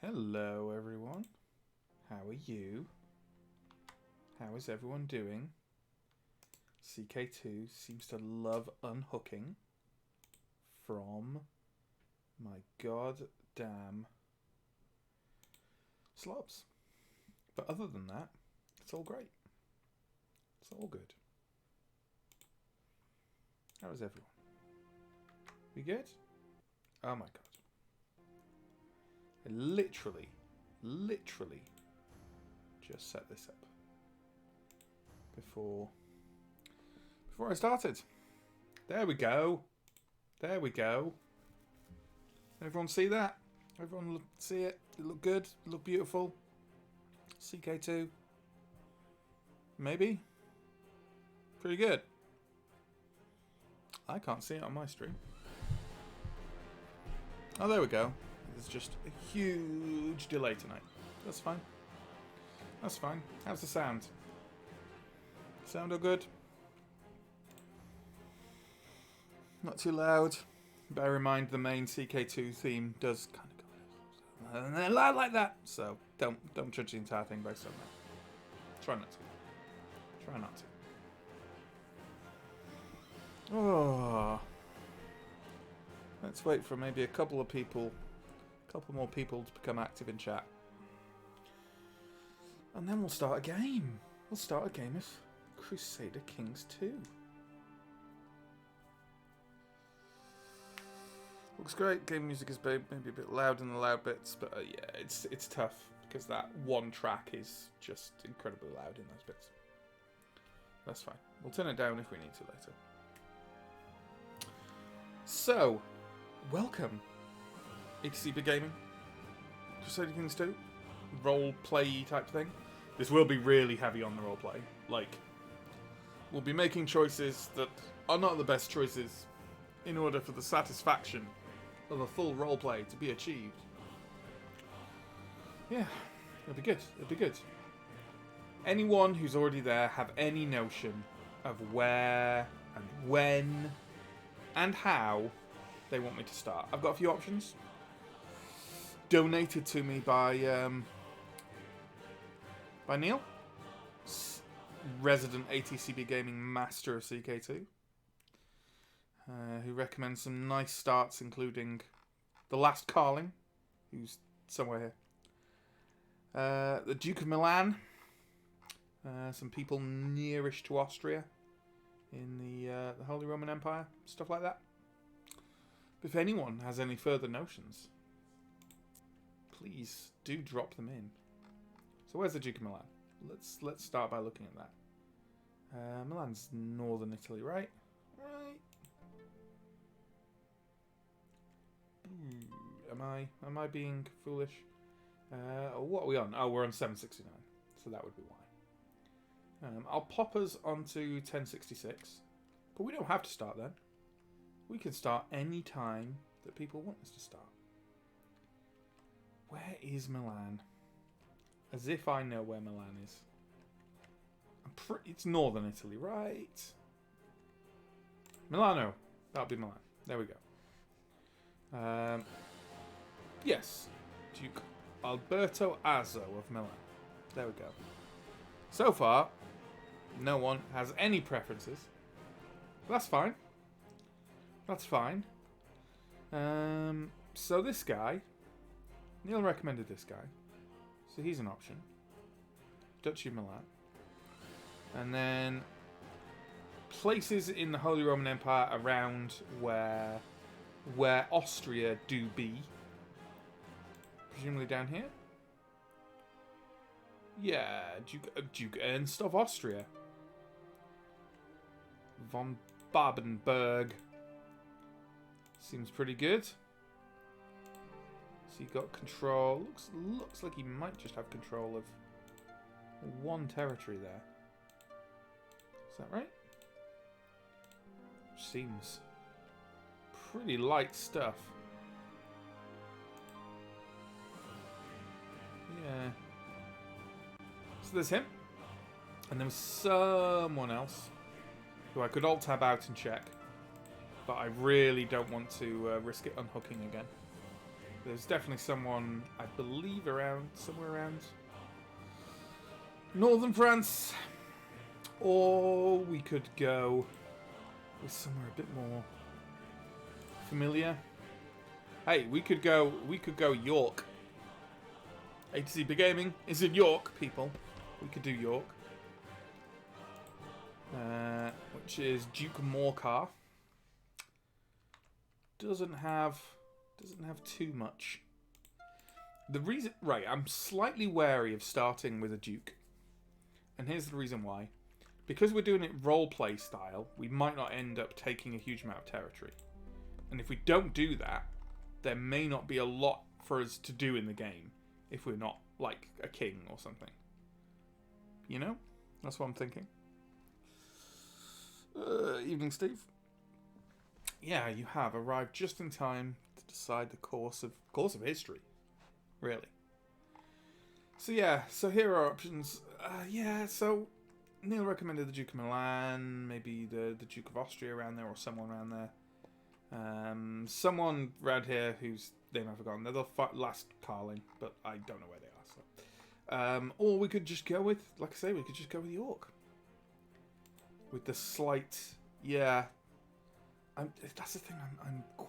Hello everyone, how are you? How is everyone doing? CK2 seems to love unhooking from my goddamn slobs. But other than that, it's all great. It's all good. How is everyone? We good? Oh my god. I literally just set this up before I started. There we go. There we go. Everyone see that? Everyone see it? It look good? It look beautiful? CK2? Maybe? Pretty good. I can't see it on my stream. Oh, there we go. There's just a huge delay tonight. That's fine. That's fine. How's the sound? Sound all good? Not too loud. Bear in mind the main CK2 theme does kind of go loud like that. So don't judge the entire thing based on that. Try not to. Try not to. Oh. Let's wait for maybe a couple more people to become active in chat. And then we'll start a game. We'll start a game of Crusader Kings 2. Looks great. Game music is maybe a bit loud in the loud bits, but yeah, it's tough because that one track is just incredibly loud in those bits. That's fine. We'll turn it down if we need to later. So, welcome. ATCB Gaming, Crusader Kings 2, role-play type thing. This will be really heavy on the role-play. Like, we'll be making choices that are not the best choices in order for the satisfaction of a full role-play to be achieved. Yeah, it'll be good. It'll be good. Anyone who's already there have any notion of where and when and how they want me to start? I've got a few options. Donated to me by Neil, resident ATCB Gaming master of CK2, who recommends some nice starts, including The Last Carling, who's somewhere here, the Duke of Milan, some people nearish to Austria in the Holy Roman Empire, stuff like that. But if anyone has any further notions, please do drop them in. So where's the Duke of Milan? Let's start by looking at that. Milan's northern Italy, right? Right. Am I being foolish? What are we on? Oh, we're on 769, so that would be why. I'll pop us onto 1066, but we don't have to start then. We can start any time that people want us to start. Where is Milan? As if I know where Milan is. It's northern Italy, right? Milano. That'll be Milan. There we go. Yes. Duke Alberto Azzo of Milan. There we go. So far, no one has any preferences That's fine. That's fine. So this guy, Neil recommended this guy, so he's an option. Duchy of Milan, and then places in the Holy Roman Empire around where Austria do be. Presumably down here. Yeah, Duke Ernst of Austria. Von Babenberg. Seems pretty good. So you got control. Looks like he might just have control of one territory there. Is that right? Seems pretty light stuff. Yeah. So there's him. And there was someone else who I could alt-tab out and check. But I really don't want to risk it unhooking again. There's definitely someone, I believe, somewhere around northern France. Or we could go with somewhere a bit more familiar. Hey, we could go York. ATCB Gaming is in York, people. We could do York. Which is Duke Morcar. Doesn't have too much. The reason, right, I'm slightly wary of starting with a Duke. And here's the reason why. Because we're doing it roleplay style, we might not end up taking a huge amount of territory. And if we don't do that, there may not be a lot for us to do in the game if we're not, like, a king or something. You know? That's what I'm thinking. Evening, Steve. Yeah, you have arrived just in time to decide the course of history. Really. So yeah, so here are options. Yeah, so Neil recommended the Duke of Milan, maybe the Duke of Austria around there, or someone around there. Someone around here whose name I've forgotten. They're the last Carling, but I don't know where they are. So, or we could just go with, like I say, we could just go with York. With the slight, yeah. That's the thing.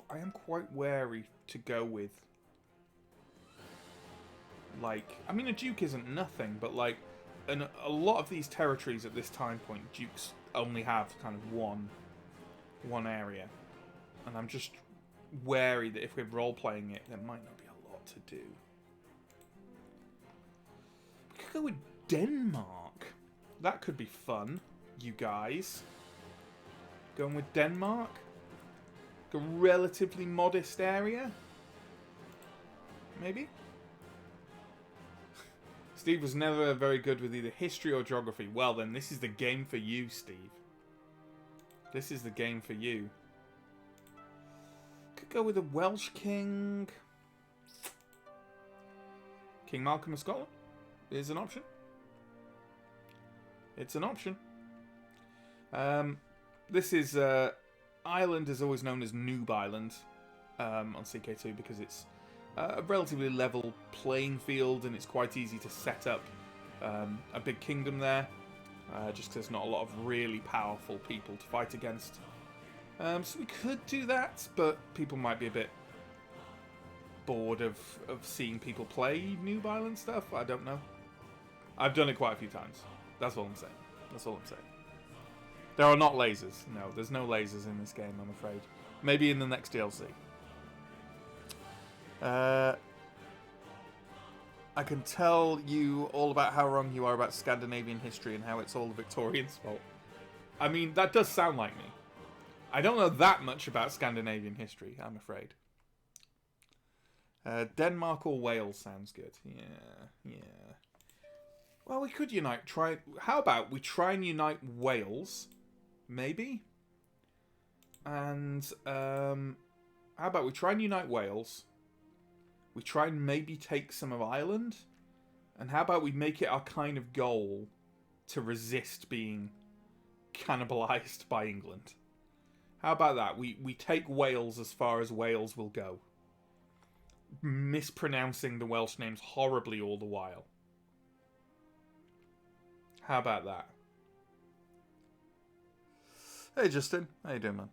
I am quite wary to go with. Like, I mean, a duke isn't nothing, but like, a lot of these territories at this time point, dukes only have kind of one area, and I'm just wary that if we're role playing it, there might not be a lot to do. We could go with Denmark. That could be fun, you guys. Going with Denmark. A relatively modest area. Maybe? Steve was never very good with either history or geography. Well then, this is the game for you, Steve. This is the game for you. Could go with a Welsh king. King Malcolm of Scotland is an option. It's an option. This is... Ireland is always known as Noob Island on CK2 because it's a relatively level playing field and it's quite easy to set up a big kingdom there, just because there's not a lot of really powerful people to fight against. So we could do that, but people might be a bit bored of seeing people play Noob Island stuff. I don't know. I've done it quite a few times. That's all I'm saying. That's all I'm saying. There are not lasers. No, there's no lasers in this game, I'm afraid. Maybe in the next DLC. I can tell you all about how wrong you are about Scandinavian history and how it's all the Victorians' fault. I mean, that does sound like me. I don't know that much about Scandinavian history, I'm afraid. Denmark or Wales sounds good. Yeah. Well, we could unite. How about we try and unite Wales? Maybe. And how about we try and unite Wales? We try and maybe take some of Ireland. And how about we make it our kind of goal to resist being cannibalized by England? How about that? We take Wales as far as Wales will go. Mispronouncing the Welsh names horribly all the while. How about that? Hey Justin, how you doing, man?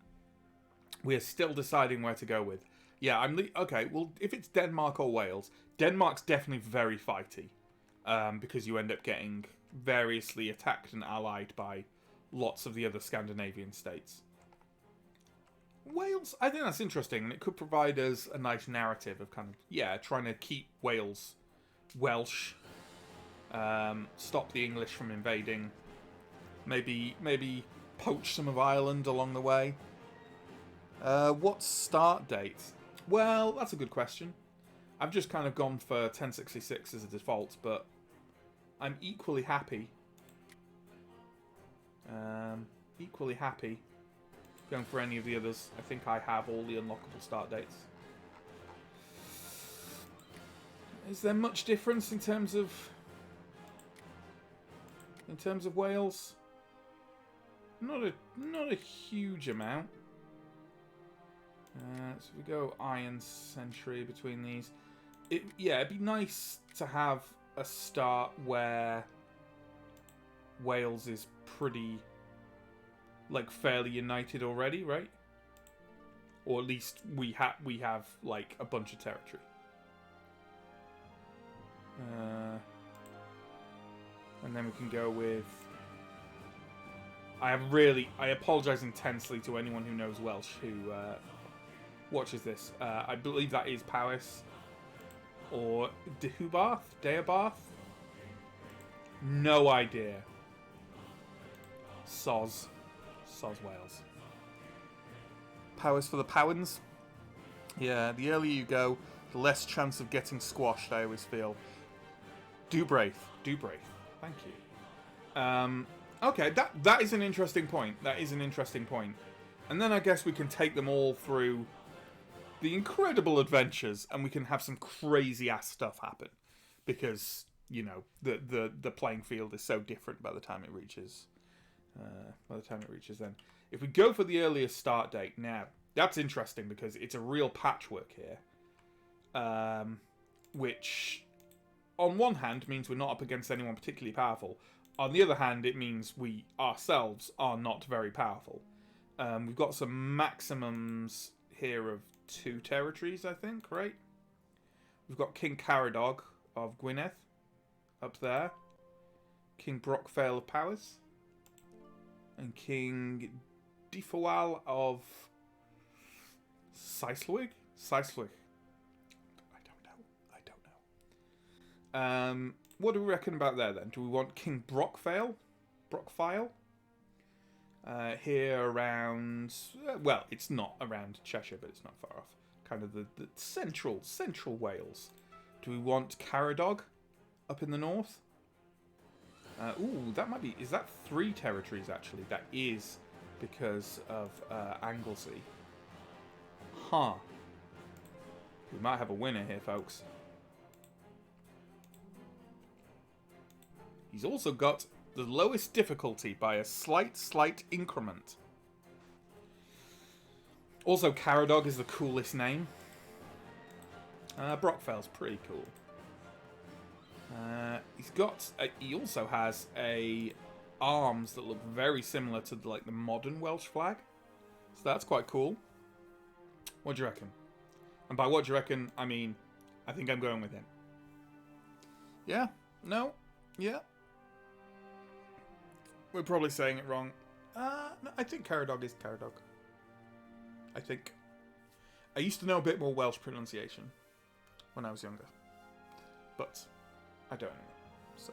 We are still deciding where to go with. Yeah, okay. Well, if it's Denmark or Wales, Denmark's definitely very fighty, because you end up getting variously attacked and allied by lots of the other Scandinavian states. Wales, I think that's interesting, and it could provide us a nice narrative of kind of trying to keep Wales Welsh, stop the English from invading, maybe poach some of Ireland along the way. What start date? Well, that's a good question. I've just kind of gone for 1066 as a default, but I'm equally happy. Going for any of the others. I think I have all the unlockable start dates. Is there much difference in terms of Wales? Not a huge amount. So we go Iron Century between these. It'd be nice to have a start where Wales is pretty, like, fairly united already, right? Or at least we have like a bunch of territory. And then we can go with. I apologise intensely to anyone who knows Welsh who watches this. I believe that is Powys or Deabarth. No idea. Soz Wales. Powys for the Powans. Yeah, the earlier you go, the less chance of getting squashed, I always feel. Dubraith. Thank you. Okay, that is an interesting point. And then I guess we can take them all through the incredible adventures, and we can have some crazy ass stuff happen, because the playing field is so different by the time it reaches. Then, if we go for the earliest start date now, that's interesting because it's a real patchwork here, which on one hand means we're not up against anyone particularly powerful. On the other hand, it means we ourselves are not very powerful. We've got some maximums here of 2 territories, I think, right? We've got King Caradog of Gwynedd up there, King Brockvale of Powys, and King Difawal of Cyslwig? I don't know. What do we reckon about there, then? Do we want King Brockvale? Here around... well, it's not around Cheshire, but it's not far off. Kind of the central Wales. Do we want Caradog up in the north? That might be... Is that 3 territories, actually? That is because of Anglesey. Huh. We might have a winner here, folks. He's also got the lowest difficulty by a slight increment. Also, Caradog is the coolest name. Brockvale's pretty cool. He also has arms that look very similar to the modern Welsh flag. So that's quite cool. What do you reckon? And by what do you reckon, I mean, I think I'm going with him. Yeah? No? Yeah? We're probably saying it wrong. No, I think Caradog is Caradog. I think. I used to know a bit more Welsh pronunciation when I was younger. But I don't anymore. So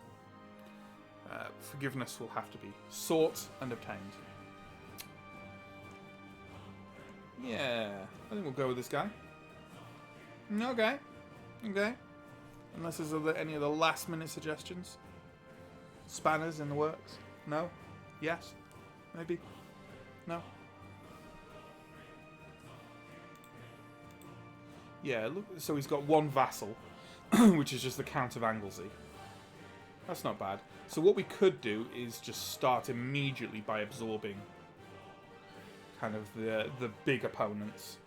forgiveness will have to be sought and obtained. Yeah, I think we'll go with this guy. Okay. Unless there's any other last minute suggestions. Spanners in the works. No? Yes? Maybe? No? Yeah, look, so he's got 1 vassal, which is just the Count of Anglesey. That's not bad. So what we could do is just start immediately by absorbing kind of the big opponents.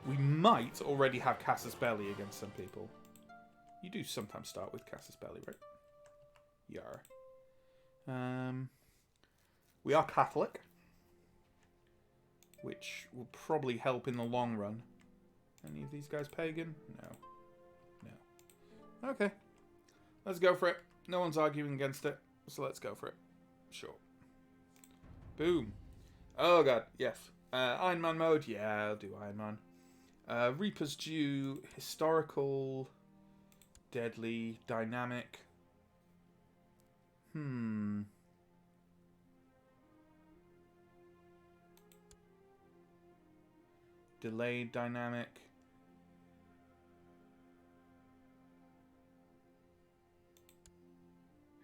We might already have Casus Belli against some people. You do sometimes start with Casus Belli, right? Yar. We are Catholic. which will probably help in the long run. Any of these guys pagan? No. No. Okay. Let's go for it. No one's arguing against it, so let's go for it. Sure. Boom. Oh god, yes. Iron Man mode? Yeah, I'll do Iron Man. Reaper's Due, historical, deadly, dynamic. Delayed, dynamic.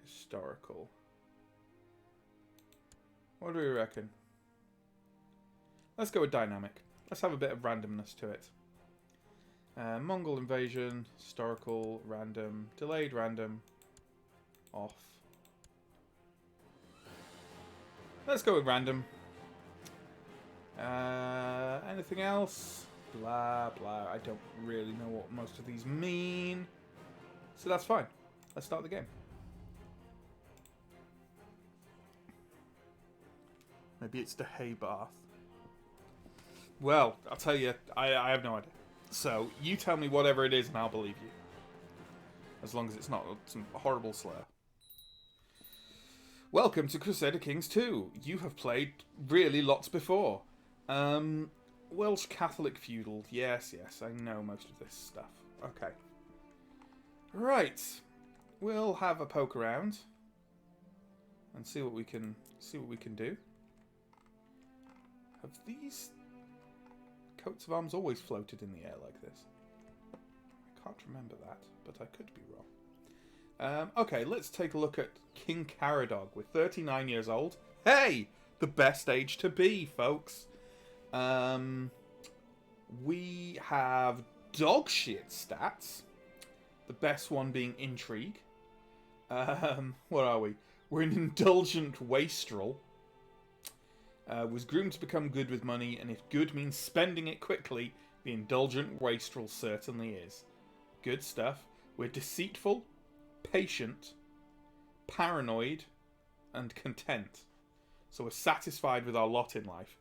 Historical. What do we reckon? Let's go with dynamic. Let's have a bit of randomness to it. Mongol invasion, historical, random, delayed, random, off. Let's go with random. Anything else? Blah, blah. I don't really know what most of these mean. So that's fine. Let's start the game. Maybe it's the hay bath. Well, I'll tell you, I have no idea. So, you tell me whatever it is and I'll believe you. As long as it's not some horrible slur. Welcome to Crusader Kings 2. You have played really lots before. Welsh Catholic feudal. Yes, I know most of this stuff. Okay. Right. We'll have a poke around and see what we can do. Have these coats of arms always floated in the air like this? I can't remember that, but I could be wrong. Okay, let's take a look at King Caradog. We're 39 years old. Hey! The best age to be, folks. We have dog shit stats. The best one being intrigue. What are we? We're an indulgent wastrel. Was groomed to become good with money, and if good means spending it quickly, the indulgent wastrel certainly is. Good stuff. We're deceitful, patient, paranoid, and content. So we're satisfied with our lot in life.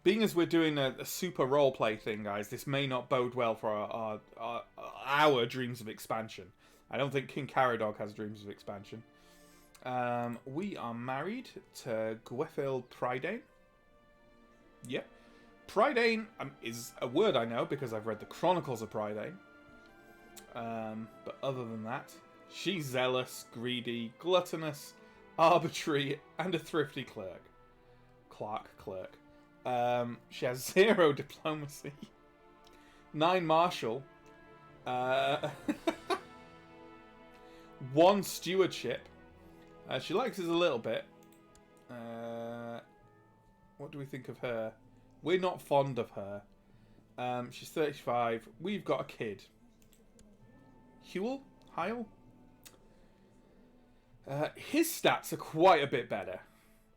Being as we're doing a super roleplay thing, guys, this may not bode well for our dreams of expansion. I don't think King Caradog has dreams of expansion. We are married to Gwefil Prydain. Yep. Prydain is a word I know because I've read the Chronicles of Prydain. But other than that, she's zealous, greedy, gluttonous, arbitrary, and a thrifty clerk. Clerk. She has 0 diplomacy, 9 martial, 1 stewardship. She likes us a little bit. What do we think of her? We're not fond of her. She's 35. We've got a kid. Hyle? His stats are quite a bit better.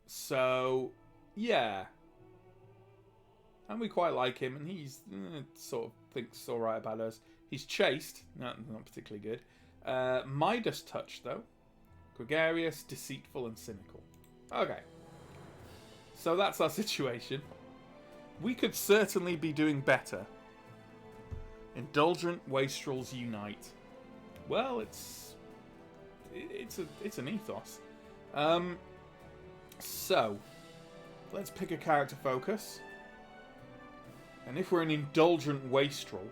So, yeah. And we quite like him, and he's sort of thinks alright about us. He's chaste. Not particularly good. Midas touch, though. Gregarious, deceitful, and cynical. Okay. So that's our situation. We could certainly be doing better. Indulgent wastrels unite. Well, it's an ethos. So let's pick a character focus. And if we're an indulgent wastrel,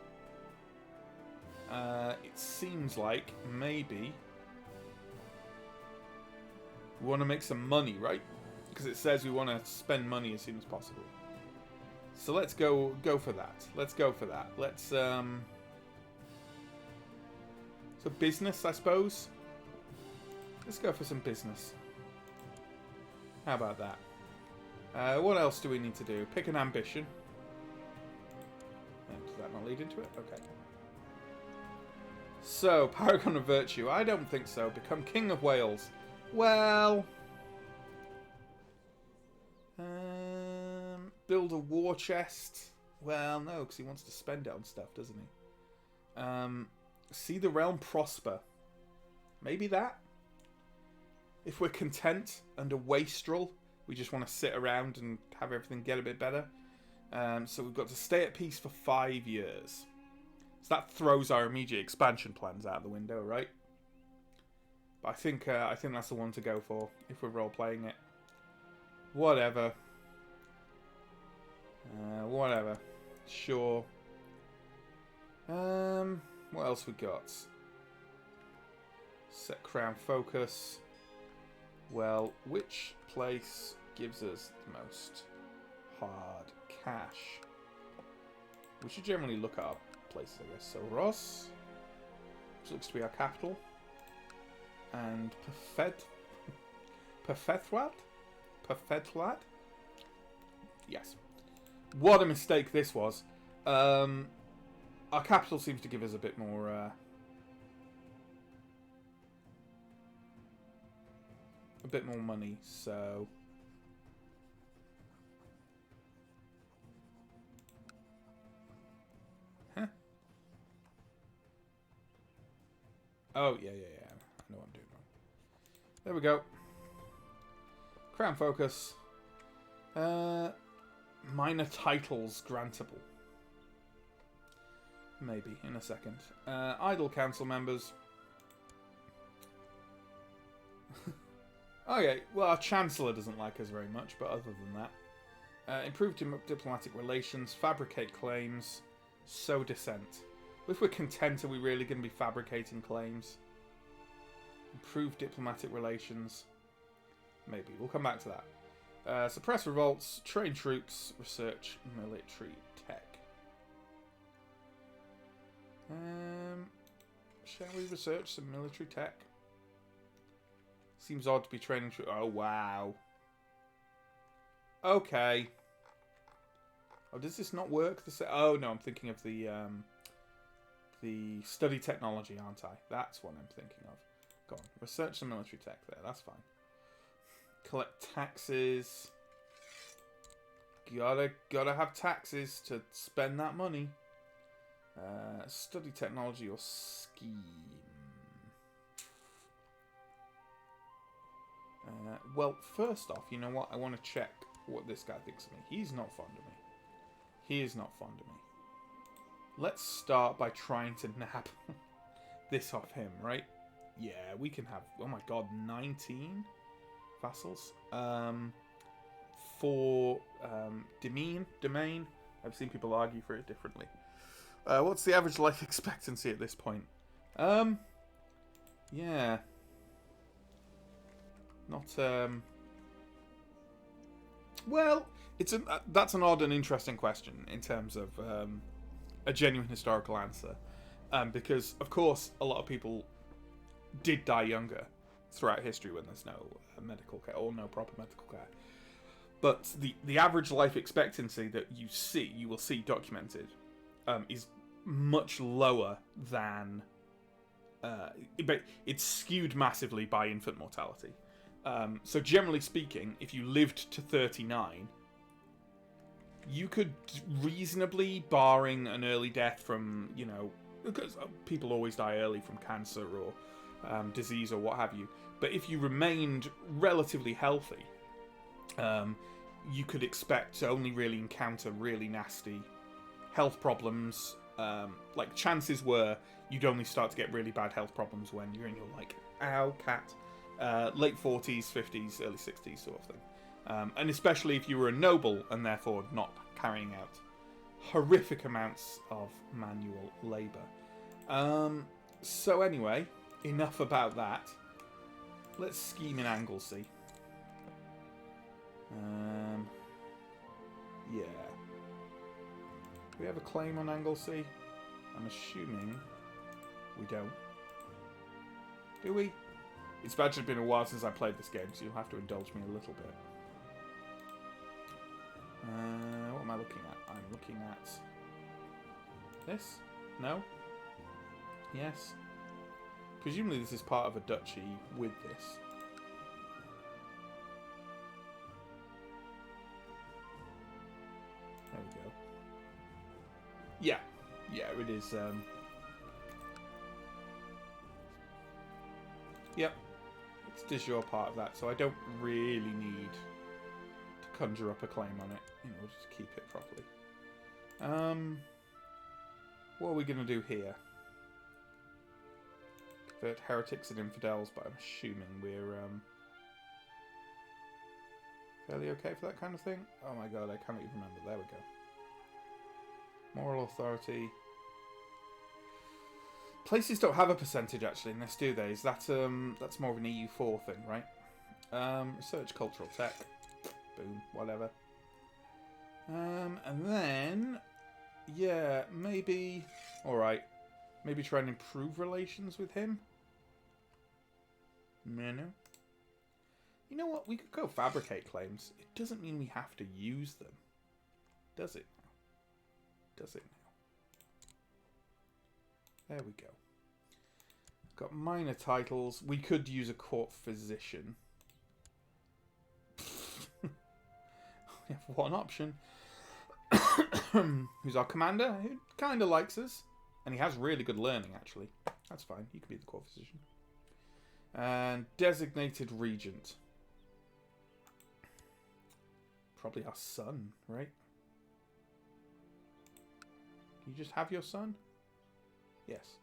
it seems like maybe we want to make some money, right? Because it says we want to spend money as soon as possible. So let's go for that. Let's go for that. Let's so business, I suppose. Let's go for some business. How about that? What else do we need to do? Pick an ambition. Does that not lead into it? Okay. So, Paragon of Virtue. I don't think so. Become King of Wales. Well... build a war chest. Well, no, because he wants to spend it on stuff, doesn't he? See the realm prosper. Maybe that? If we're content and a wastrel, we just want to sit around and have everything get a bit better. So we've got to stay at peace for 5 years. So that throws our immediate expansion plans out the window, right? But I think that's the one to go for if we're role-playing it. Whatever. Whatever. Sure. What else we got? Set crown focus. Well, which place gives us the most hard cash? We should generally look at our places, I guess. So Ross, which looks to be our capital, and Perfethwad? Yes. What a mistake this was. Our capital seems to give us a bit more money, so oh, yeah. I know what I'm doing wrong. There we go. Crown focus. Minor titles grantable. Maybe, in a second. Idle council members. Okay, well, our Chancellor doesn't like us very much, but other than that. Improve diplomatic relations, fabricate claims, sow dissent. If we're content, are we really going to be fabricating claims? Improve diplomatic relations. Maybe. We'll come back to that. Suppress revolts, train troops, research military tech. Shall we research some military tech? Seems odd to be training troops. Oh, wow. Okay. Oh, does this not work? Oh, no, I'm thinking of the study technology, aren't I? That's what I'm thinking of. Go on. Research some military tech there. That's fine. Collect taxes. Gotta have taxes to spend that money. Study technology or scheme. Well, first off, you know what? I want to check what this guy thinks of me. He's not fond of me. He is not fond of me. Let's start by trying to nab this off him, right? Yeah, we can have, oh my god, 19 vassals. For domain. I've seen people argue for it differently. What's the average life expectancy at this point? Yeah. Not, well, that's an odd and interesting question in terms of a genuine historical answer. Because, of course, a lot of people did die younger throughout history when there's no medical care or no proper medical care. But the average life expectancy that you will see documented, is much lower than... but it's skewed massively by infant mortality. So generally speaking, if you lived to 39, you could reasonably, barring an early death from, because people always die early from cancer or disease or what have you, but if you remained relatively healthy, you could expect to only really encounter really nasty health problems. Like, chances were you'd only start to get really bad health problems when you're in your, ow, cat, late 40s, 50s, early 60s sort of thing. And especially if you were a noble and therefore not carrying out horrific amounts of manual labour. So anyway, enough about that. Let's scheme in Anglesey. Yeah. Do we have a claim on Anglesey? I'm assuming we don't. Do we? It's actually been a while since I played this game, so you'll have to indulge me a little bit. What am I looking at? I'm looking at this? No? Yes? Presumably this is part of a duchy with this. There we go. Yeah. Yeah, it is, Yep. It's de jure part of that, so I don't really need to conjure up a claim on it in order to keep it properly. What are we going to do here? Convert heretics and infidels, but I'm assuming we're fairly okay for that kind of thing. Oh my god, I can't even remember. There we go. Moral authority. Places don't have a percentage actually in this, do they? Is that that's more of an EU4 thing, right? Research cultural tech. Boom, whatever. And then yeah, maybe alright. Maybe try and improve relations with him. No. You know what? We could go fabricate claims. It doesn't mean we have to use them. Does it now? Does it now? There we go. Got minor titles. We could use a court physician. We have one option. Who's our commander? Who kind of likes us. And he has really good learning, actually. That's fine. You can be the court physician. And designated regent. Probably our son, right? You just have your son? Yes.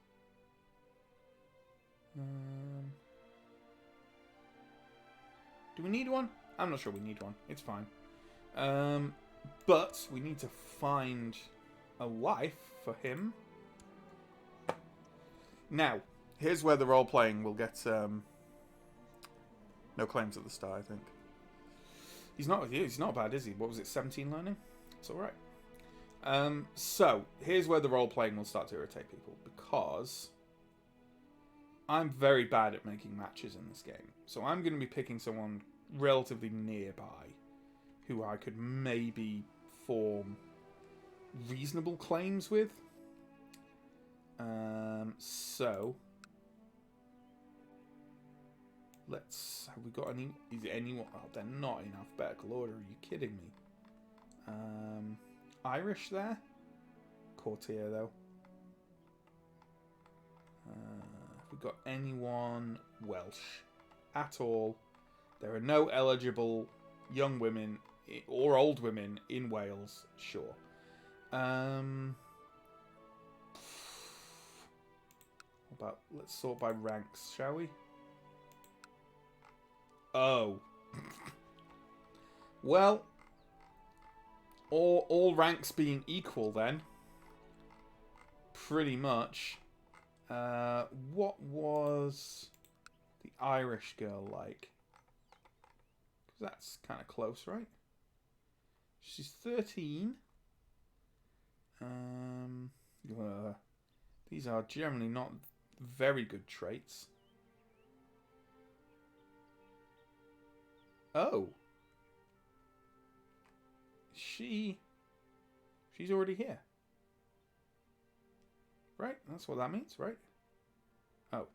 Do we need one? I'm not sure we need one. It's fine. But we need to find a wife for him. Now, here's where the role-playing will get no claims at the start, I think. He's not bad, is he? What was it, 17 learning? It's alright. So, here's where the role-playing will start to irritate people, because I'm very bad at making matches in this game. So I'm going to be picking someone relatively nearby who I could maybe form reasonable claims with. So let's. Have we got any? Is there anyone? Oh, they're not in alphabetical order. Are you kidding me? Irish there. Courtier though. Have we got anyone Welsh at all? There are no eligible young women or old women in Wales. Sure. But let's sort by ranks, shall we? Oh. Well, all ranks being equal then. Pretty much. What was the Irish girl like? Because that's kind of close, right? She's 13. These are generally not very good traits. Oh. She's already here. Right? That's what that means, right? Oh.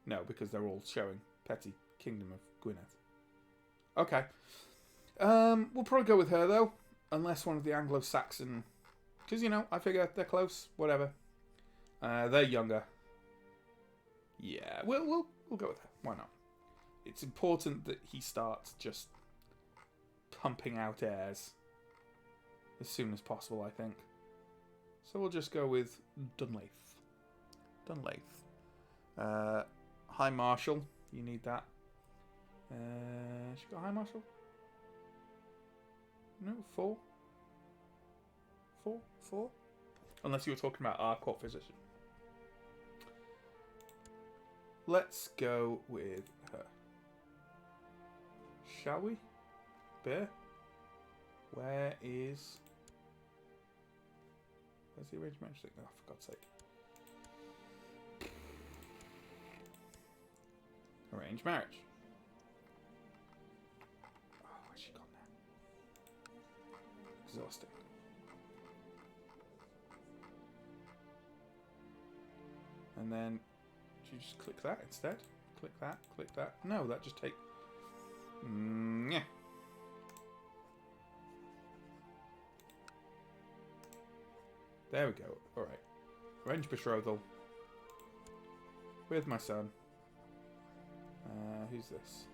No, because they're all showing Petty Kingdom of Gwynedd. Okay. We'll probably go with her, though. Unless one of the Anglo-Saxon... Because, you know, I figure they're close. Whatever. They're younger. Yeah, we'll go with her. Why not? It's important that he starts just pumping out heirs as soon as possible, I think. So we'll just go with Dunlaith. High Marshal. You need that. She got High Marshal? No, 4? 4? Unless you were talking about our court physician. Let's go with her. Shall we? Bear? Where's the arranged marriage thing? Oh, for God's sake. Arranged marriage. Oh, where's she gone now? Exhausting. And then, do you just click that instead? Click that, click that. No, that just take... Yeah. There we go. Alright. Arrange betrothal. With my son. Who's this?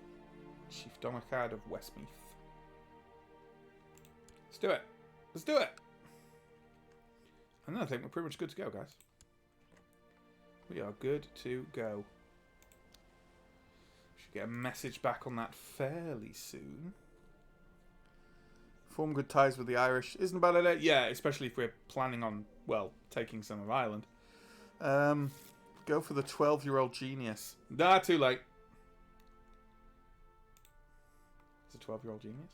Chief Domicad of Westmeath. Let's do it. Let's do it! And then I think we're pretty much good to go, guys. We are good to go. Should get a message back on that fairly soon. Form good ties with the Irish. Isn't a bad idea. Yeah, especially if we're planning on, well, taking some of Ireland. Go for the 12-year-old genius. Nah, too late. It's a 12-year-old genius.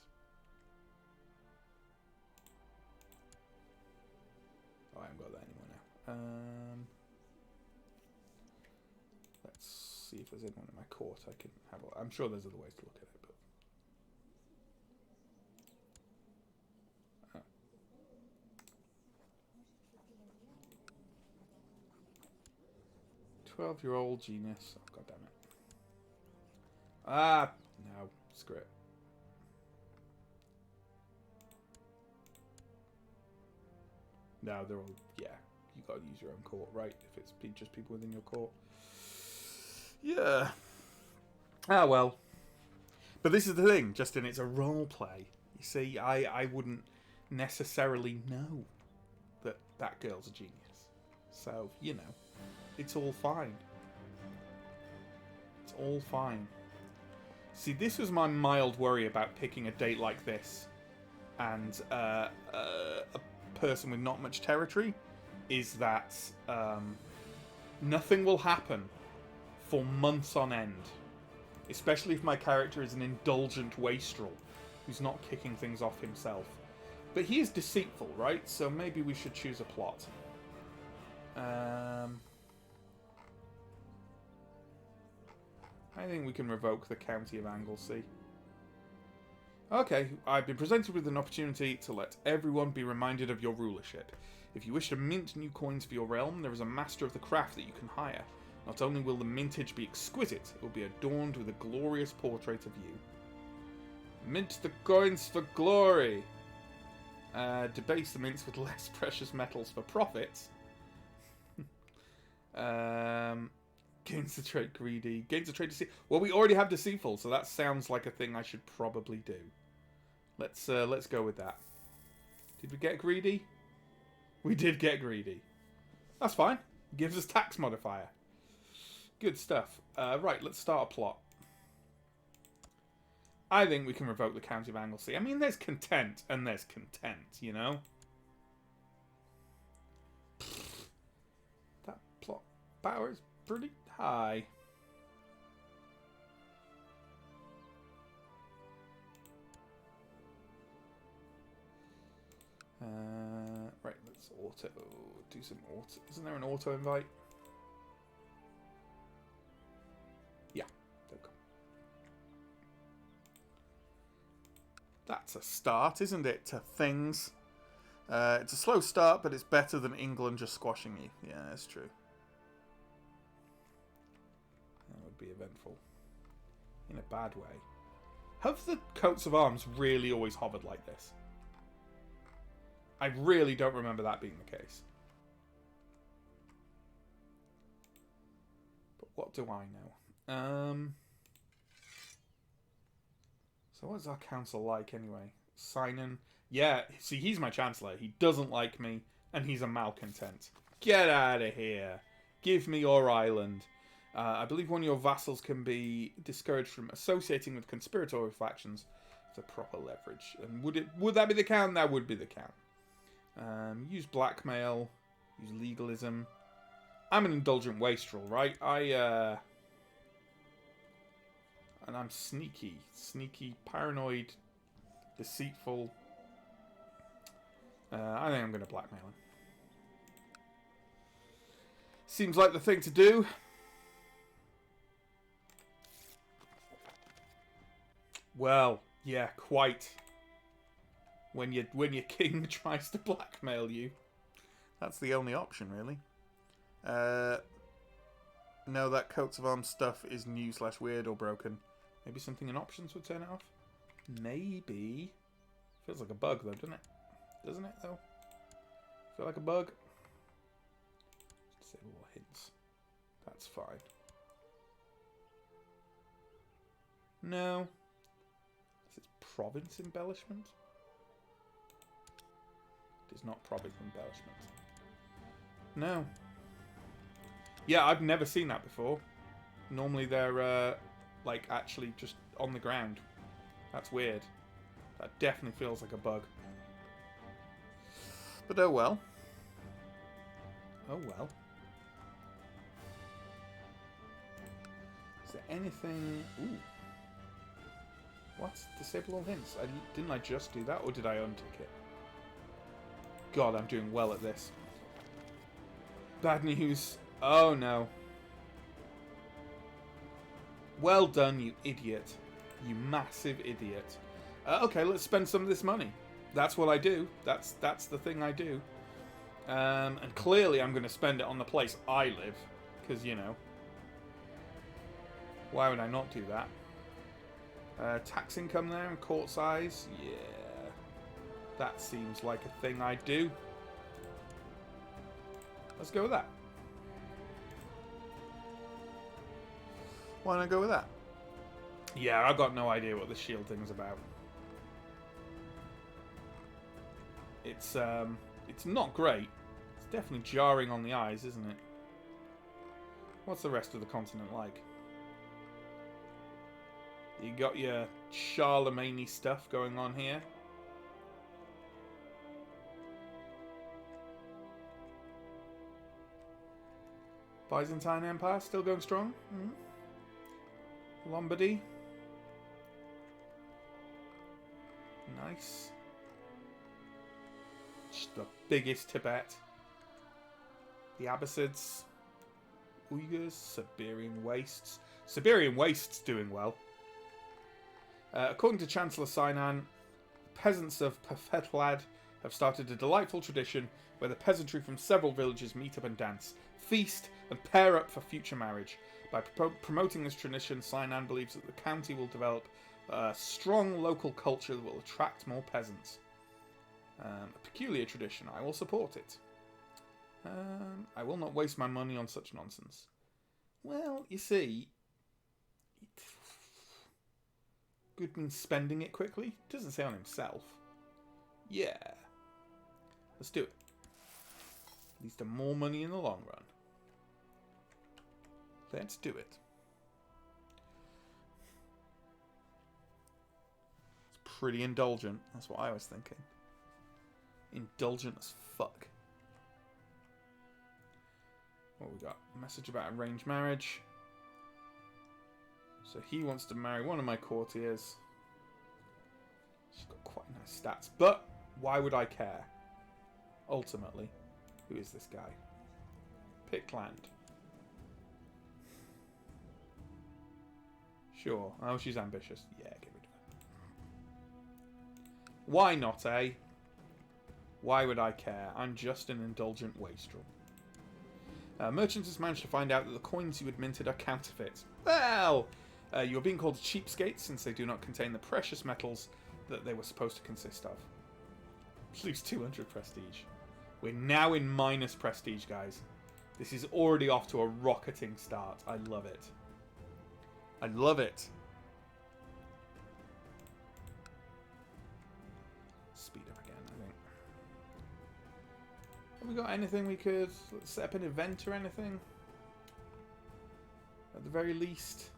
Oh, I haven't got that anymore now. Let's see if there's anyone in my court I can have. I'm sure there's other ways to look at it, but 12-year-old genius. Oh, God damn it. Ah, no. Screw it. No, they're all... Yeah, you got to use your own court, right? If it's just people within your court. Yeah. Ah, well. But this is the thing, Justin. It's a role play. You see, I wouldn't necessarily know that that girl's a genius. So, you know, it's all fine. It's all fine. See, this was my mild worry about picking a date like this and a person with not much territory, is that nothing will happen for months on end. Especially if my character is an indulgent wastrel who's not kicking things off himself. But he is deceitful, right? So maybe we should choose a plot. I think we can revoke the County of Anglesey. Okay, I've been presented with an opportunity to let everyone be reminded of your rulership. If you wish to mint new coins for your realm, there is a master of the craft that you can hire. Not only will the mintage be exquisite, it will be adorned with a glorious portrait of you. Mint the coins for glory! Debase the mints with less precious metals for profits. Gains the trade greedy. Gains the trade deceitful. Well, we already have deceitful, so that sounds like a thing I should probably do. Let's go with that. Did we get greedy? We did get greedy. That's fine. Gives us tax modifier. Good stuff. Right, let's start a plot. I think we can revoke the County of Anglesey. I mean, there's content and there's content, you know? That plot power is pretty high. Right, let's do some auto. Isn't there an auto invite? Yeah, there we go. That's a start, isn't it, to things? It's a slow start, but it's better than England just squashing you. Yeah, that's true. That would be eventful. In a bad way. Have the coats of arms really always hovered like this? I really don't remember that being the case. But what do I know? So what's our council like anyway? Sinan. Yeah, see, he's my chancellor. He doesn't like me, and he's a malcontent. Get out of here. Give me your island. I believe one of your vassals can be discouraged from associating with conspiratorial factions for proper leverage. And would that be the count? That would be the count. Use blackmail. Use legalism. I'm an indulgent wastrel, right? And I'm sneaky. Sneaky, paranoid, deceitful. I think I'm going to blackmail him. Seems like the thing to do. Well, yeah, quite. When your king tries to blackmail you. That's the only option, really. No, that coats of arms stuff is new/weird or broken. Maybe something in options would turn it off? Maybe. Feels like a bug, though, doesn't it? Doesn't it, though? Feel like a bug? Disable all hints. That's fine. No. Is it province embellishment? It is not province embellishment. No. Yeah, I've never seen that before. Normally they're, like, actually just on the ground. That's weird. That definitely feels like a bug. But oh well. Oh well. Is there anything... Ooh. What? Disable all hints. Didn't I just do that, or did I untick it? God, I'm doing well at this. Bad news. Oh, no. Well done, you idiot. You massive idiot. Okay, let's spend some of this money. That's what I do. That's the thing I do. And clearly I'm going to spend it on the place I live. Because, you know. Why would I not do that? Tax income there and court size. Yeah. That seems like a thing I'd do. Let's go with that. Why not go with that? Yeah, I've got no idea what the shield thing's about. It's not great. It's definitely jarring on the eyes, isn't it? What's the rest of the continent like? You got your Charlemagne-y stuff going on here. Byzantine Empire still going strong. Lombardy. Nice. Just the biggest Tibet. The Abbasids. Uyghurs. Siberian Wastes. Siberian Wastes doing well. According to Chancellor Sinan, peasants of Perfetlad have started a delightful tradition where the peasantry from several villages meet up and dance, feast, and pair up for future marriage. By promoting this tradition, Sinan believes that the county will develop a strong local culture that will attract more peasants. A peculiar tradition. I will support it. I will not waste my money on such nonsense. Well, you see... Good means spending it quickly? Doesn't say on himself. Yeah. Let's do it. Leads to more money in the long run. Let's do it. It's pretty indulgent. That's what I was thinking. Indulgent as fuck. What we got? A message about arranged marriage. So he wants to marry one of my courtiers. She's got quite nice stats. But why would I care? Ultimately. Who is this guy? Pick land. Sure. Oh, she's ambitious. Yeah, get rid of her. Why not, eh? Why would I care? I'm just an indulgent wastrel. Merchants has managed to find out that the coins you had minted are counterfeit. Well, you're being called cheapskates since they do not contain the precious metals that they were supposed to consist of. Lose 200 prestige. We're now in minus prestige, guys. This is already off to a rocketing start. I love it. I love it. Speed up again, I think. Have we got anything we could set up an event or anything? At the very least,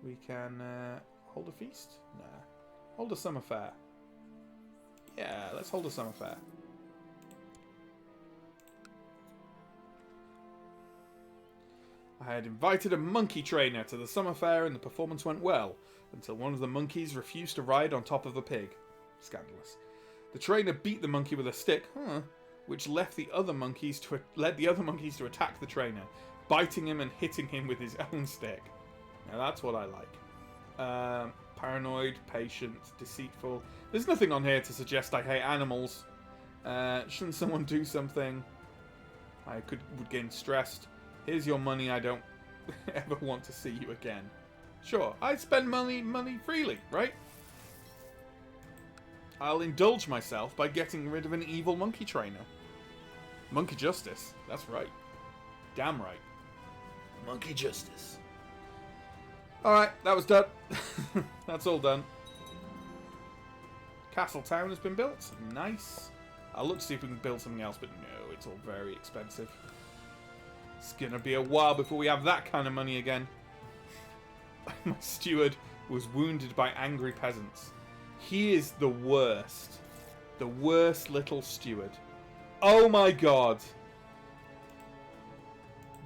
we can hold a feast? Nah. Hold a summer fair. Yeah, let's hold a summer fair. I had invited a monkey trainer to the summer fair and the performance went well, until one of the monkeys refused to ride on top of a pig. Scandalous. The trainer beat the monkey with a stick, which led the other monkeys to attack the trainer, biting him and hitting him with his own stick. Now that's what I like. Paranoid, patient, deceitful. There's nothing on here to suggest I hate animals. Shouldn't someone do something? I would gain stressed. Here's your money. I don't ever want to see you again. Sure, I spend money freely, right? I'll indulge myself by getting rid of an evil monkey trainer. Monkey justice. That's right. Damn right. Monkey justice. Alright, that was done. That's all done. Castle Town has been built. Nice. I'll look to see if we can build something else, but no, it's all very expensive. It's gonna be a while before we have that kind of money again. My steward was wounded by angry peasants. He is the worst. The worst little steward. Oh my god.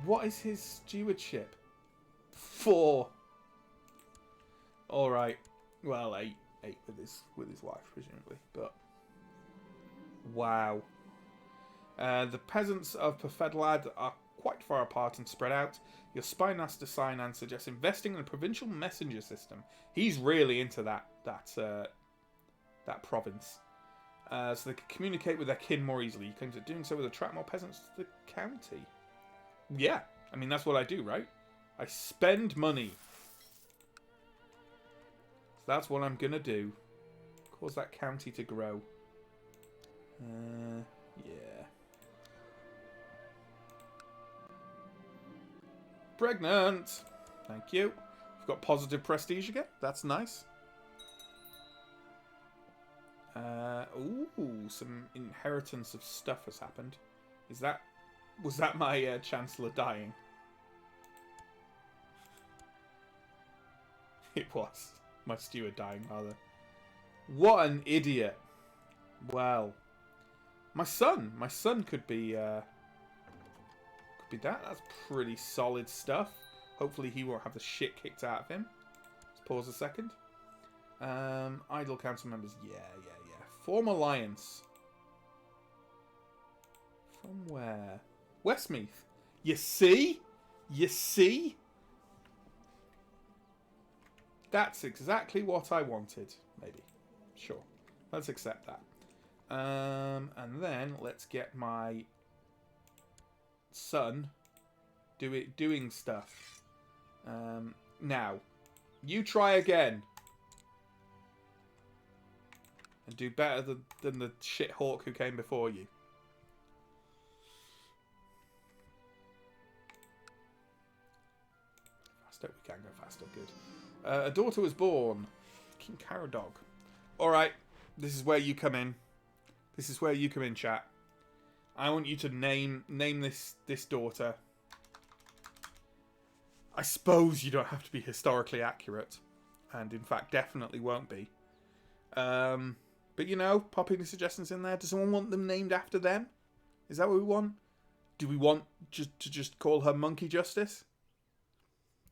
What is his stewardship? 4. Alright. Well, 8 with his wife, presumably. But wow. The peasants of Perfedlad are quite far apart and spread out. Your spy master Sinan suggests investing in a provincial messenger system. He's really into that province. So they can communicate with their kin more easily. He claims that doing so will attract more peasants to the county. Yeah, I mean, that's what I do, right? I spend money. So that's what I'm going to do. Cause that county to grow. Yeah. Pregnant! Thank you. We've got positive prestige again. That's nice. Ooh, some inheritance of stuff has happened. Was that my Chancellor dying? It was. My steward dying, rather. What an idiot. Well. My son could be that. That's pretty solid stuff. Hopefully he won't have the shit kicked out of him. Let's pause a second. Idle council members. Yeah. Form alliance. From where? Westmeath. You see? You see? That's exactly what I wanted. Maybe. Sure. Let's accept that. And then let's get my son doing stuff. Now, you try again. And do better than the shit hawk who came before you. Faster, we can go faster, good. A daughter was born. King Caradog. Alright, this is where you come in. This is where you come in, chat. I want you to name this daughter. I suppose you don't have to be historically accurate. And in fact, definitely won't be. But you know, popping the suggestions in there. Does someone want them named after them? Is that what we want? Do we want to just call her Monkey Justice?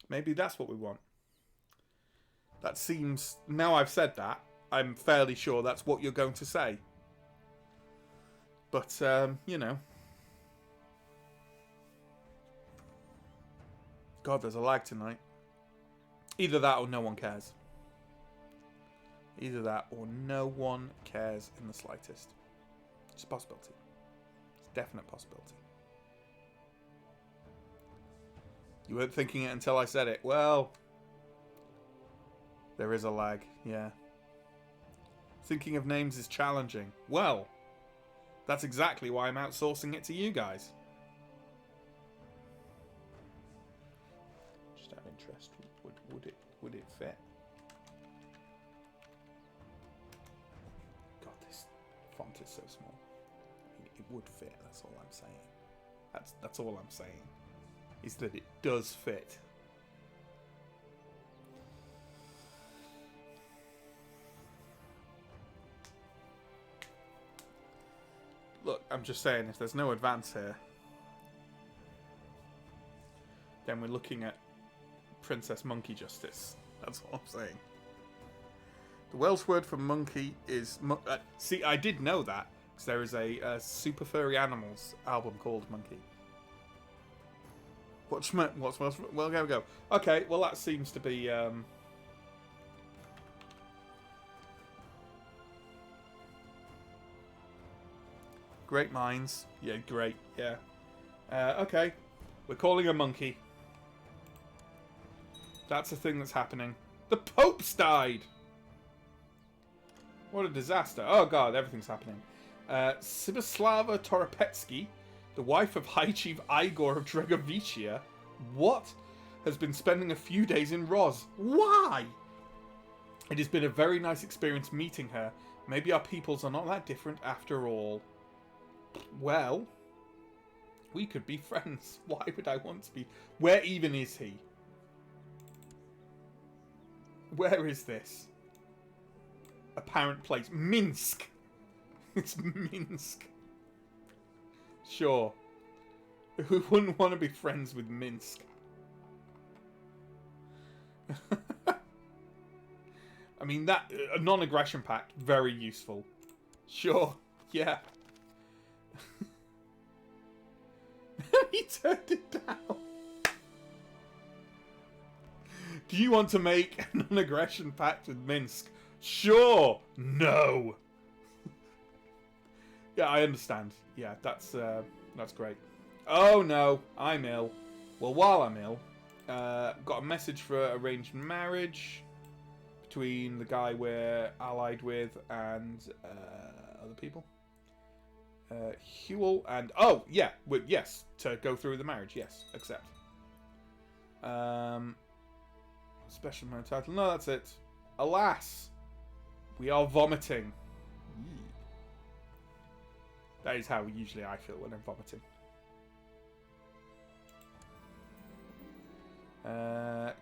Maybe that's what we want. That seems... Now I've said that, I'm fairly sure that's what you're going to say. But, you know. God, there's a lag tonight. Either that or no one cares. Either that or no one cares in the slightest. It's a possibility. It's a definite possibility. You weren't thinking it until I said it. Well, there is a lag, yeah. Thinking of names is challenging. Well, that's exactly why I'm outsourcing it to you guys. Just out of interest, would it fit? God, this font is so small. I mean, it would fit. That's all I'm saying. That's all I'm saying. Is that it does fit. Look, I'm just saying, if there's no advance here, then we're looking at Princess Monkey Justice. That's all I'm saying. The Welsh word for monkey is... see, I did know that, because there is a Super Furry Animals album called Monkey. What's well, there we go. Okay, well that seems to be great minds. Yeah, great. Yeah. Okay, we're calling a monkey. That's a thing that's happening. The Pope's died. What a disaster! Oh god, everything's happening. Sibislava Toropetsky, the wife of High Chief Igor of Dregovicia, has been spending a few days in Roz. Why? It has been a very nice experience meeting her. Maybe our peoples are not that different after all. Well, we could be friends. Why would I want to be? Where even is he? Where is this? Apparent place. Minsk. It's Minsk. Sure. Who wouldn't want to be friends with Minsk? I mean, that a non-aggression pact, very useful. Sure. Yeah. He turned it down. Do you want to make a non-aggression pact with Minsk? Sure. No. Yeah, I understand. Yeah, that's great. Oh no, I'm ill. Well, while I'm ill, got a message for arranged marriage between the guy we're allied with and other people. Huel and yeah, yes, to go through the marriage. Yes, accept. Special my title. No, that's it. Alas, we are vomiting. That is how usually I feel when I'm vomiting.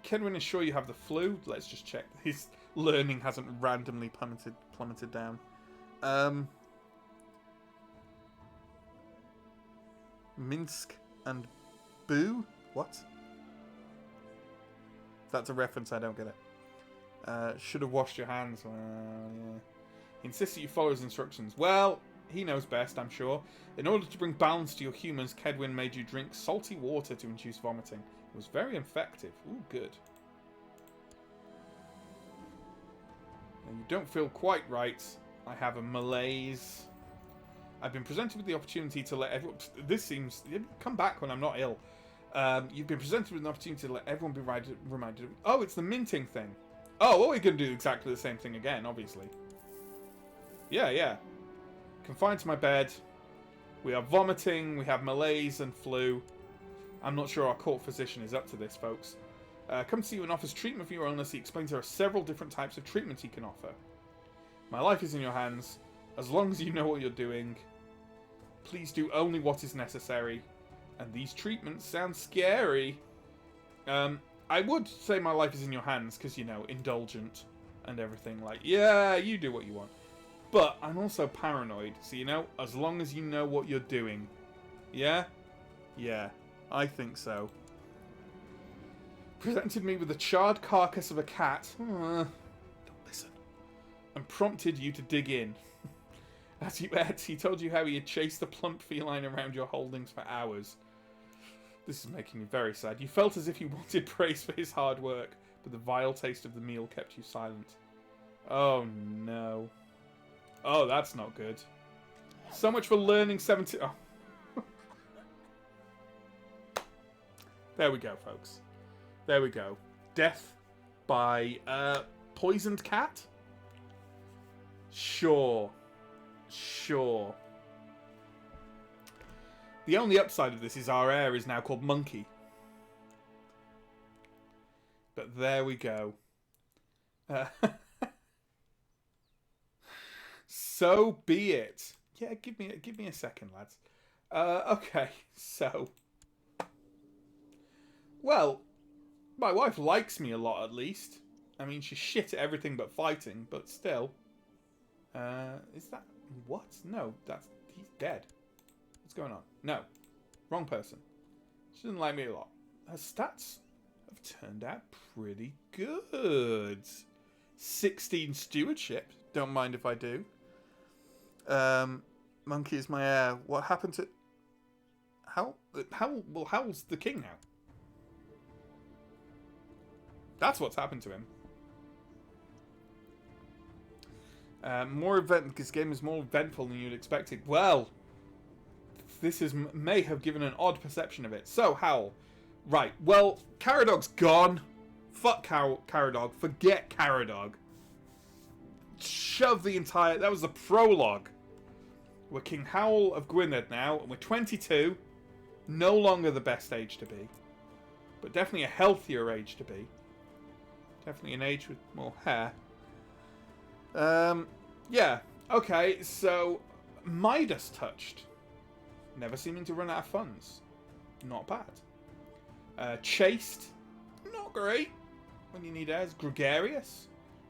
Kenwin is sure you have the flu. Let's just check. His learning hasn't randomly plummeted down. Minsk and Boo? What? That's a reference, I don't get it. Should have washed your hands. Yeah. He insists that you follow his instructions. Well, he knows best, I'm sure. In order to bring balance to your humans, Kedwin made you drink salty water to induce vomiting. It was very effective. Ooh, good. Now, you don't feel quite right. I have a malaise. I've been presented with the opportunity to let everyone... This seems... Come back when I'm not ill. You've been presented with an opportunity to let everyone be reminded of... Oh, it's the minting thing. Oh, well, we can do exactly the same thing again, obviously. Yeah. Confined to my bed. We are vomiting. We have malaise and flu. I'm not sure our court physician is up to this, folks. Come to see you and offers treatment for your illness. He explains there are several different types of treatment he can offer. My life is in your hands. As long as you know what you're doing, please do only what is necessary. And these treatments sound scary. I would say my life is in your hands because, you know, indulgent and everything. Like, yeah, you do what you want. But I'm also paranoid. So, you know, as long as you know what you're doing. Yeah? Yeah, I think so. Presented me with the charred carcass of a cat. Don't listen. And prompted you to dig in. As you ate, he told you how he had chased the plump feline around your holdings for hours. This is making me very sad. You felt as if you wanted praise for his hard work, but the vile taste of the meal kept you silent. Oh no. Oh, that's not good. So much for learning 17... Oh. There we go, folks. There we go. Death by poisoned cat? Sure. The only upside of this is our heir is now called Monkey. But there we go. So be it. Yeah, give me a second, lads. Okay, so... Well, my wife likes me a lot, at least. I mean, she's shit at everything but fighting, but still. Is that... What? No, he's dead. What's going on? No. Wrong person. She doesn't like me a lot. Her stats have turned out pretty good. 16 stewardship. Don't mind if I do. Monkey is my heir. What happened to... How's the king now? That's what's happened to him. This game is more eventful than you'd expected. Well, this may have given an odd perception of it. So, Howl. Right, well, Caradog's gone. Fuck Caradog. Forget Caradog. Shove the entire... That was the prologue. We're King Howl of Gwynedd now, and we're 22. No longer the best age to be. But definitely a healthier age to be. Definitely an age with more hair. Yeah. Okay, so... Midas touched. Never seeming to run out of funds. Not bad. Chaste. Not great. When you need heirs. Gregarious.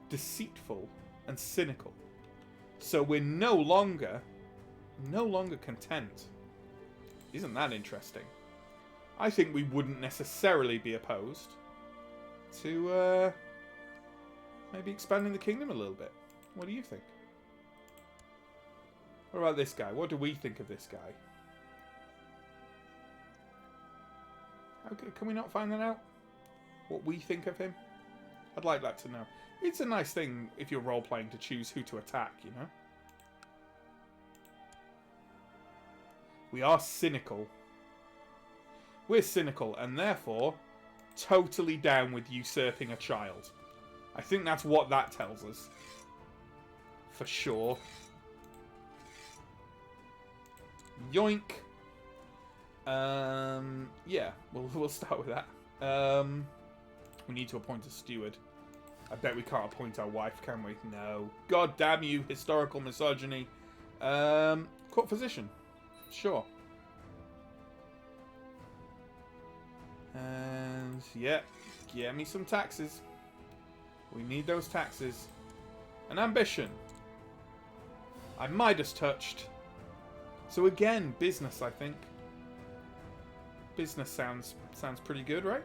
Deceitful. And cynical. So we're no longer content. Isn't that interesting? I think we wouldn't necessarily be opposed to maybe expanding the kingdom a little bit. What do you think? What about this guy? What do we think of this guy? Okay, can we not find that out? What we think of him? I'd like that to know. It's a nice thing if you're role-playing to choose who to attack, you know? We are cynical. We're cynical, and therefore totally down with usurping a child. I think that's what that tells us. For sure. Yoink. Yeah, we'll start with that. We need to appoint a steward. I bet we can't appoint our wife, can we? No. God damn you, historical misogyny. Court physician. Sure. And, yeah, get me some taxes. We need those taxes. An ambition. I Midas touched. So again, business, I think. Business sounds pretty good, right?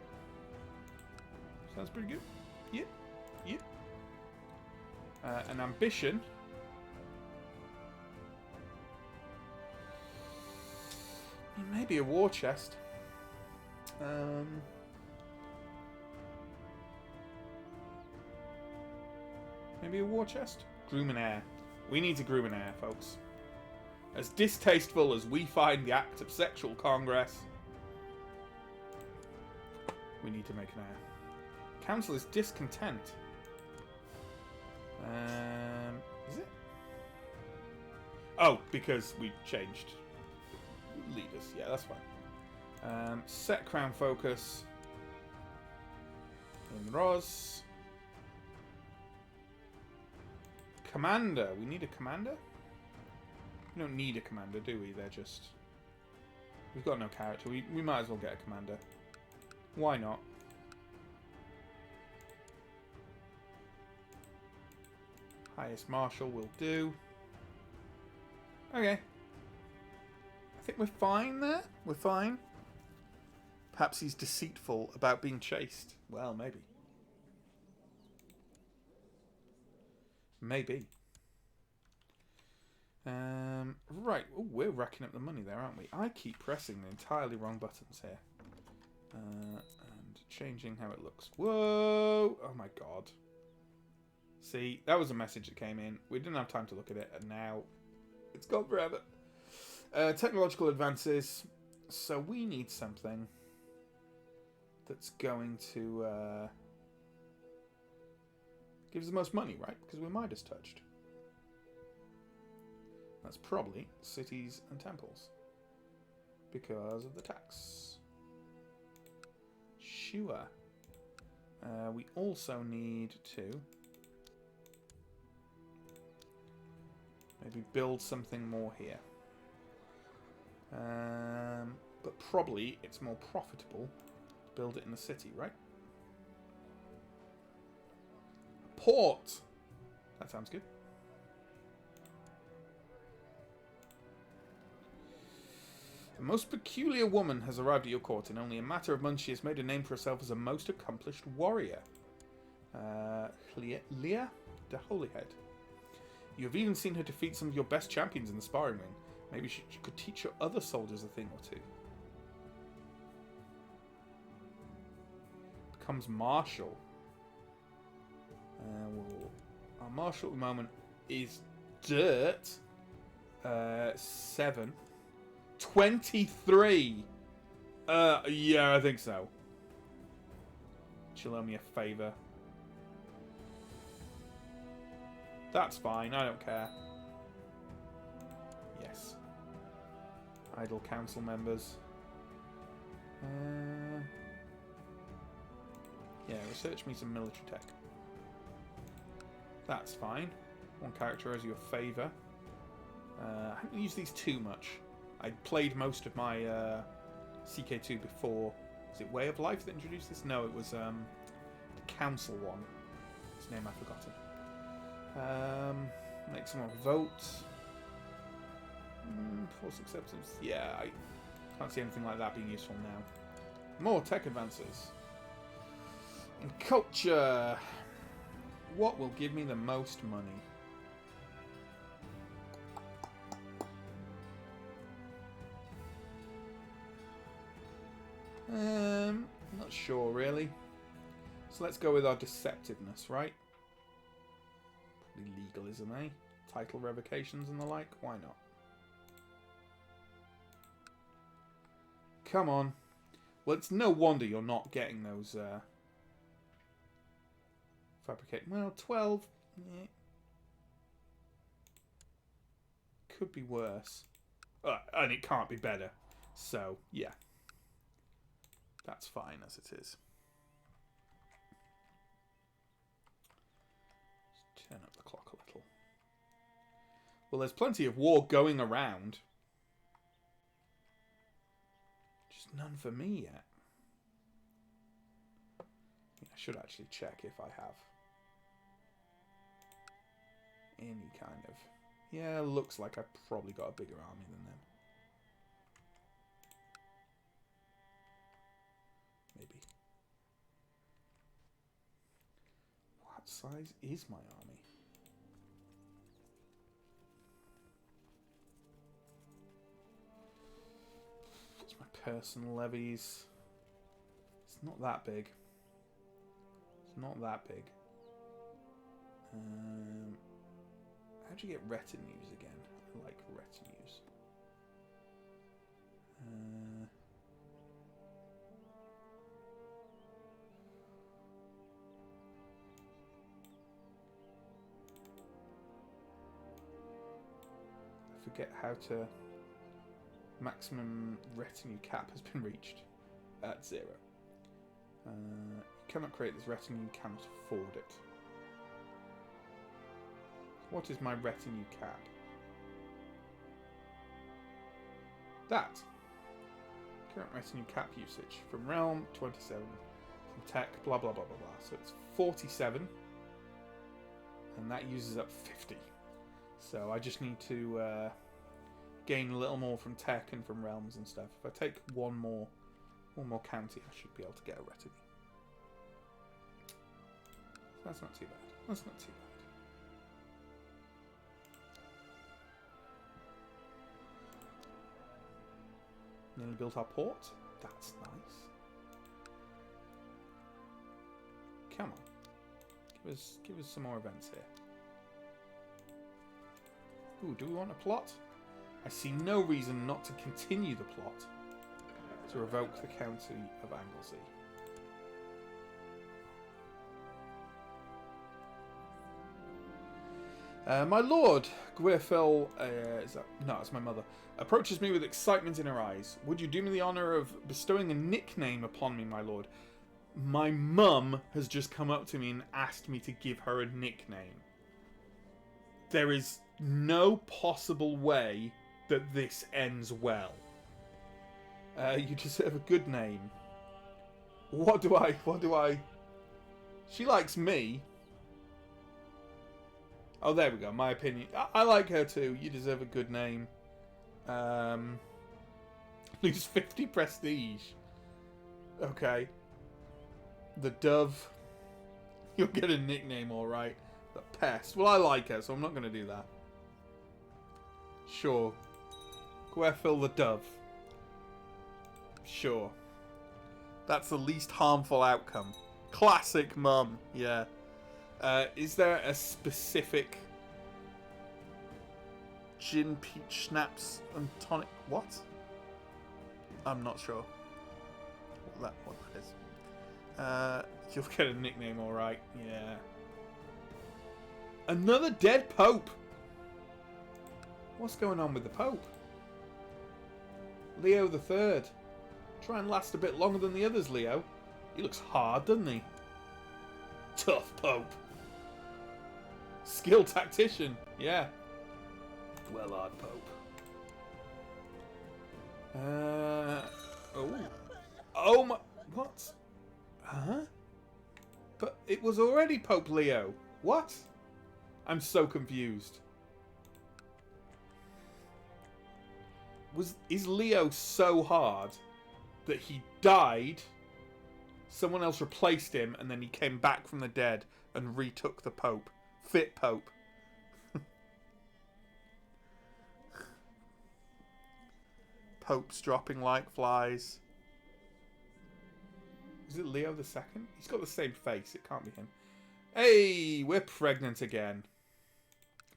Sounds pretty good. Yep. Yep. An ambition. Maybe a war chest. Maybe a war chest? Groom and heir. We need to groom an heir, folks. As distasteful as we find the act of sexual congress, we need to make an heir. Council is discontent. Is it? Oh, because we changed leaders. Yeah, that's fine. Set crown focus. In Ros. Commander. We need a commander? We don't need a commander, do we? They're just... We've got no character. We might as well get a commander. Why not? Highest marshal will do. Okay. I think we're fine there. We're fine. Perhaps he's deceitful about being chaste. Well, maybe. Maybe. Right. Oh, we're racking up the money there, aren't we? I keep pressing the entirely wrong buttons here. And changing how it looks. Whoa! Oh my god. See, that was a message that came in. We didn't have time to look at it, and now it's gone forever. Technological advances. So we need something that's going to give us the most money, right? Because we're Midas touched. That's probably cities and temples. Because of the tax. Sure. We also need to maybe build something more here. But probably it's more profitable to build it in the city, right? Port! That sounds good. A most peculiar woman has arrived at your court. In only a matter of months, she has made a name for herself as a most accomplished warrior. Leah de Holyhead. You have even seen her defeat some of your best champions in the sparring ring. Maybe she could teach your other soldiers a thing or two. Becomes marshal. Well, our marshal at the moment is dirt. 7. 23! Yeah, I think so. She'll owe me a favour. That's fine, I don't care. Yes. Idle council members. Yeah, research me some military tech. That's fine. One character owes you a favour. I haven't used these too much. I played most of my CK2 before. Was it Way of Life that introduced this? No, it was the Council one. His name I've forgotten. Make someone vote. Force acceptance. Yeah, I can't see anything like that being useful now. More tech advances. In culture, what will give me the most money? Not sure really. So let's go with our deceptiveness, right? Probably legalism, eh? Title revocations and the like. Why not? Come on. Well, it's no wonder you're not getting those fabricate. Well, 12. Yeah. Could be worse. And it can't be better. So, yeah. That's fine as it is. Let's turn up the clock a little. Well, there's plenty of war going around. Just none for me yet. I should actually check if I have any kind of... Yeah, looks like I've probably got a bigger army than them. Maybe. What size is my army? What's my personal levies? It's not that big. It's not that big. How'd you get retinues again? I like retinues. I forget how to... Maximum retinue cap has been reached at 0. You cannot create this retinue, you cannot afford it. What is my retinue cap? That. Current retinue cap usage. From realm, 27. From tech, blah blah blah blah blah. So it's 47. And that uses up 50. So I just need to gain a little more from tech and from realms and stuff. If I take one more county, I should be able to get a retinue. So that's not too bad. That's not too bad. Nearly built our port. That's nice. Come on. Give us some more events here. Ooh, do we want a plot? I see no reason not to continue the plot to revoke the county of Anglesey. My lord, Gwyrfil, it's my mother, approaches me with excitement in her eyes. Would you do me the honour of bestowing a nickname upon me, my lord? My mum has just come up to me and asked me to give her a nickname. There is no possible way that this ends well. You deserve a good name. What do I... She likes me. Oh, there we go. My opinion. I like her too. You deserve a good name. Lose 50 prestige. Okay. The Dove. You'll get a nickname, alright. The Pest. Well, I like her, so I'm not going to do that. Sure. Gwyrfil the Dove. Sure. That's the least harmful outcome. Classic mum. Yeah. Is there a specific gin, peach, schnapps, and tonic? What? I'm not sure what that is. You'll get a nickname, all right. Yeah. Another dead Pope. What's going on with the Pope? Leo the Third. Try and last a bit longer than the others, Leo. He looks hard, doesn't he? Tough Pope. Skilled tactician. Yeah. Well-hard Pope. Oh. Oh my... What? Huh? But it was already Pope Leo. What? I'm so confused. Is Leo so hard that he died, someone else replaced him, and then he came back from the dead and retook the Pope? Fit Pope. Popes dropping like flies. Is it Leo the Second? He's got the same face. It can't be him. Hey, we're pregnant again.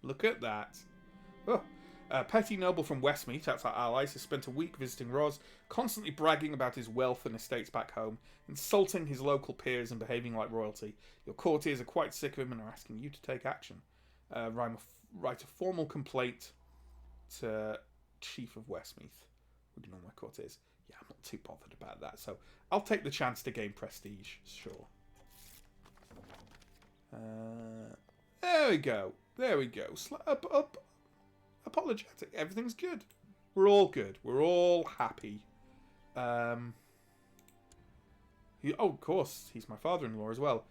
Look at that. Oh. A petty noble from Westmeath, that's our allies, has spent a week visiting Roz, constantly bragging about his wealth and estates back home, insulting his local peers and behaving like royalty. Your courtiers are quite sick of him and are asking you to take action. Write a formal complaint to Chief of Westmeath. Ignore my courtiers. Yeah, I'm not too bothered about that, so I'll take the chance to gain prestige, sure. There we go. There we go. Up. Apologetic. Everything's good. We're all good. We're all happy. Oh, of course. He's my father-in-law as well.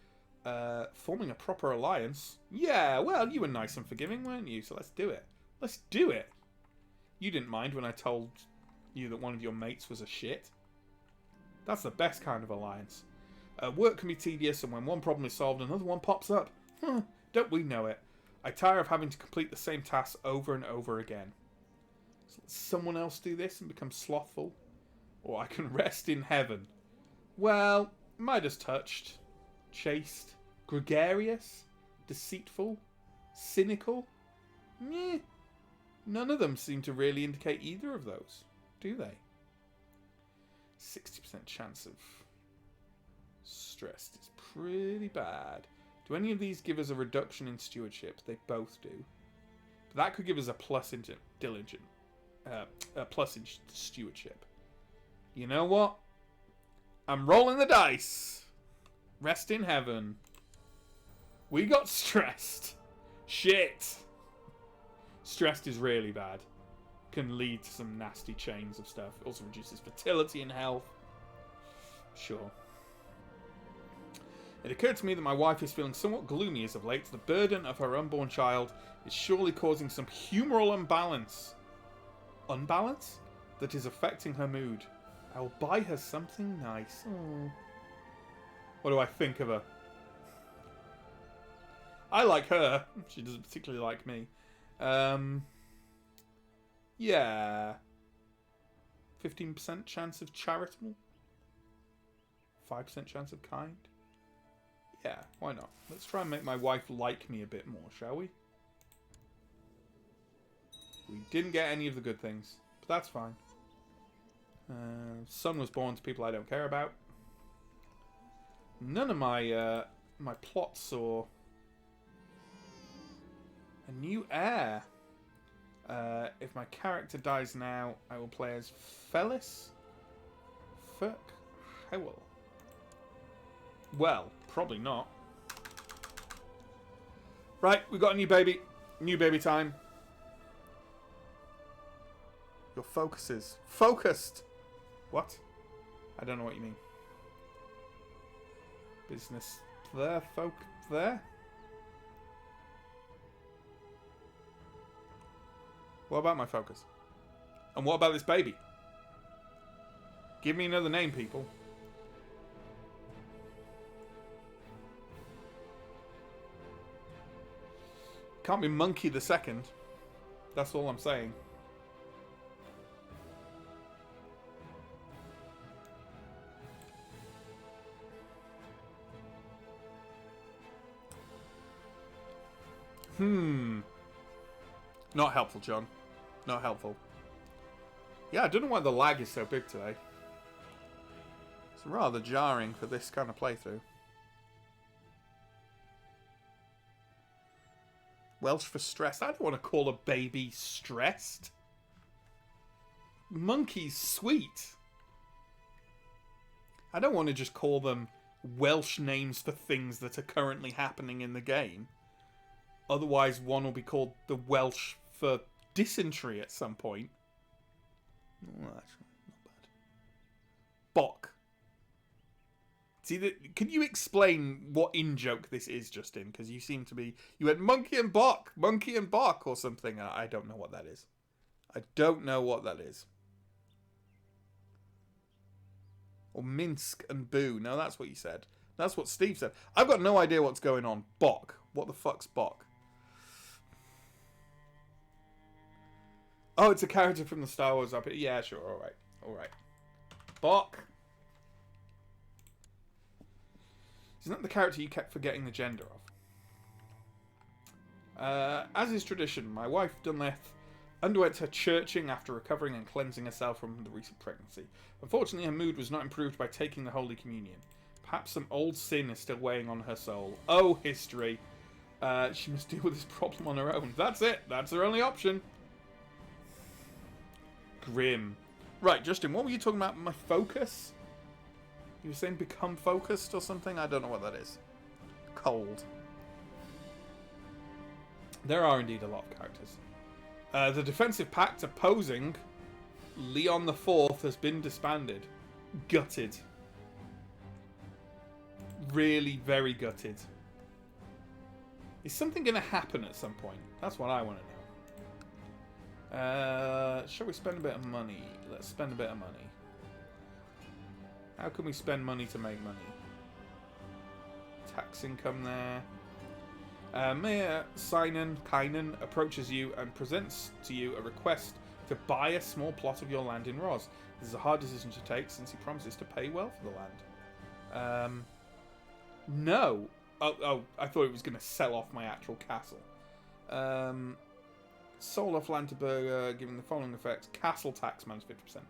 Forming a proper alliance. Yeah, well, you were nice and forgiving, weren't you? So let's do it. Let's do it. You didn't mind when I told you that one of your mates was a shit. That's the best kind of alliance. Work can be tedious, and when one problem is solved, another one pops up. Don't we know it? I tire of having to complete the same tasks over and over again. So let someone else do this and become slothful? Or I can rest in heaven. Well, Midas touched. Chaste. Gregarious. Deceitful. Cynical. Meh. None of them seem to really indicate either of those, do they? 60% chance of stressed is pretty bad. Do any of these give us a reduction in stewardship? They both do. But that could give us a plus in stewardship. You know what? I'm rolling the dice. Rest in heaven. We got stressed. Shit. Stressed is really bad. Can lead to some nasty chains of stuff. It also reduces fertility and health. Sure. It occurred to me that my wife is feeling somewhat gloomy as of late. The burden of her unborn child is surely causing some humoral imbalance. Unbalance? That is affecting her mood. I will buy her something nice. Aww. What do I think of her? I like her. She doesn't particularly like me. Yeah. 15% chance of charitable? 5% chance of kind? Yeah, why not? Let's try and make my wife like me a bit more, shall we? We didn't get any of the good things, but that's fine. Son was born to people I don't care about. None of my my plots saw a new heir. If my character dies now, I will play as Felis Fuck Howell. Well, probably not. Right, we got a new baby. New baby time. Your focuses. Focused! What? I don't know what you mean. Business there, folk there? What about my focus? And what about this baby? Give me another name, people. Can't be Monkey the Second. That's all I'm saying. Not helpful, John. Not helpful. Yeah, I don't know why the lag is so big today. It's rather jarring for this kind of playthrough. Welsh for stressed. I don't want to call a baby stressed. Monkey's sweet. I don't want to just call them Welsh names for things that are currently happening in the game. Otherwise, one will be called the Welsh for dysentery at some point. Oh, actually. See, can you explain what in-joke this is, Justin? Because you seem to be... You went monkey and bark, or something. I don't know what that is. I don't know what that is. Or Minsk and Boo. No, that's what you said. That's what Steve said. I've got no idea what's going on. Bok. What the fuck's Bok? Oh, it's a character from the Star Wars RPG. Yeah, sure. All right. Bok. Isn't that the character you kept forgetting the gender of? As is tradition, my wife, Dunleth, underwent her churching after recovering and cleansing herself from the recent pregnancy. Unfortunately, her mood was not improved by taking the Holy Communion. Perhaps some old sin is still weighing on her soul. Oh, history. She must deal with this problem on her own. That's it. That's her only option. Grim. Right, Justin, what were you talking about? My focus? You were saying become focused or something? I don't know what that is. Cold. There are indeed a lot of characters. The defensive pact opposing Leon the Fourth has been disbanded. Gutted. Really very gutted. Is something going to happen at some point? That's what I want to know. Shall we spend a bit of money? Let's spend a bit of money. How can we spend money to make money? Tax income there. Mayor Kynan approaches you and presents to you a request to buy a small plot of your land in Roz. This is a hard decision to take since he promises to pay well for the land. No. Oh, I thought it was going to sell off my actual castle. Sold off land to Burger, giving the following effects. Castle tax minus 50%.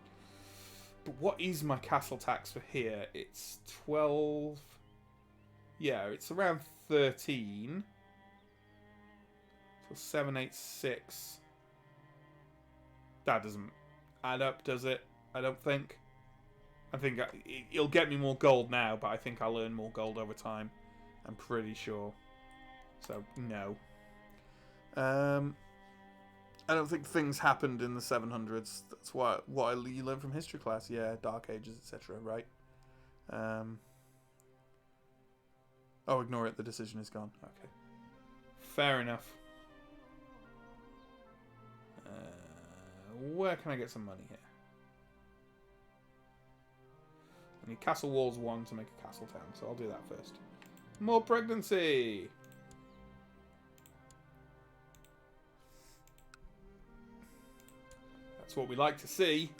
But what is my castle tax for here? It's 12... Yeah, it's around 13. So 786. That doesn't add up, does it? I don't think. I think it'll get me more gold now, but I think I'll earn more gold over time. I'm pretty sure. So, no. I don't think things happened in the 700s. That's what you learn from history class. Yeah, Dark Ages, etc. Right? Oh, ignore it. The decision is gone. Okay. Fair enough. Where can I get some money here? I need Castle Walls 1 to make a castle town, so I'll do that first. More pregnancy! That's what we like to see.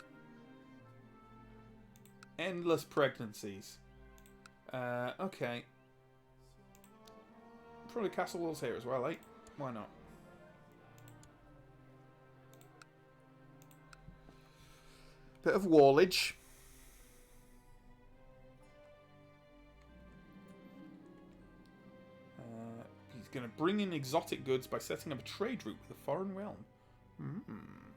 Endless pregnancies. Okay. Probably Castle Walls here as well, eh? Why not? Bit of wallage. He's going to bring in exotic goods by setting up a trade route with a foreign realm.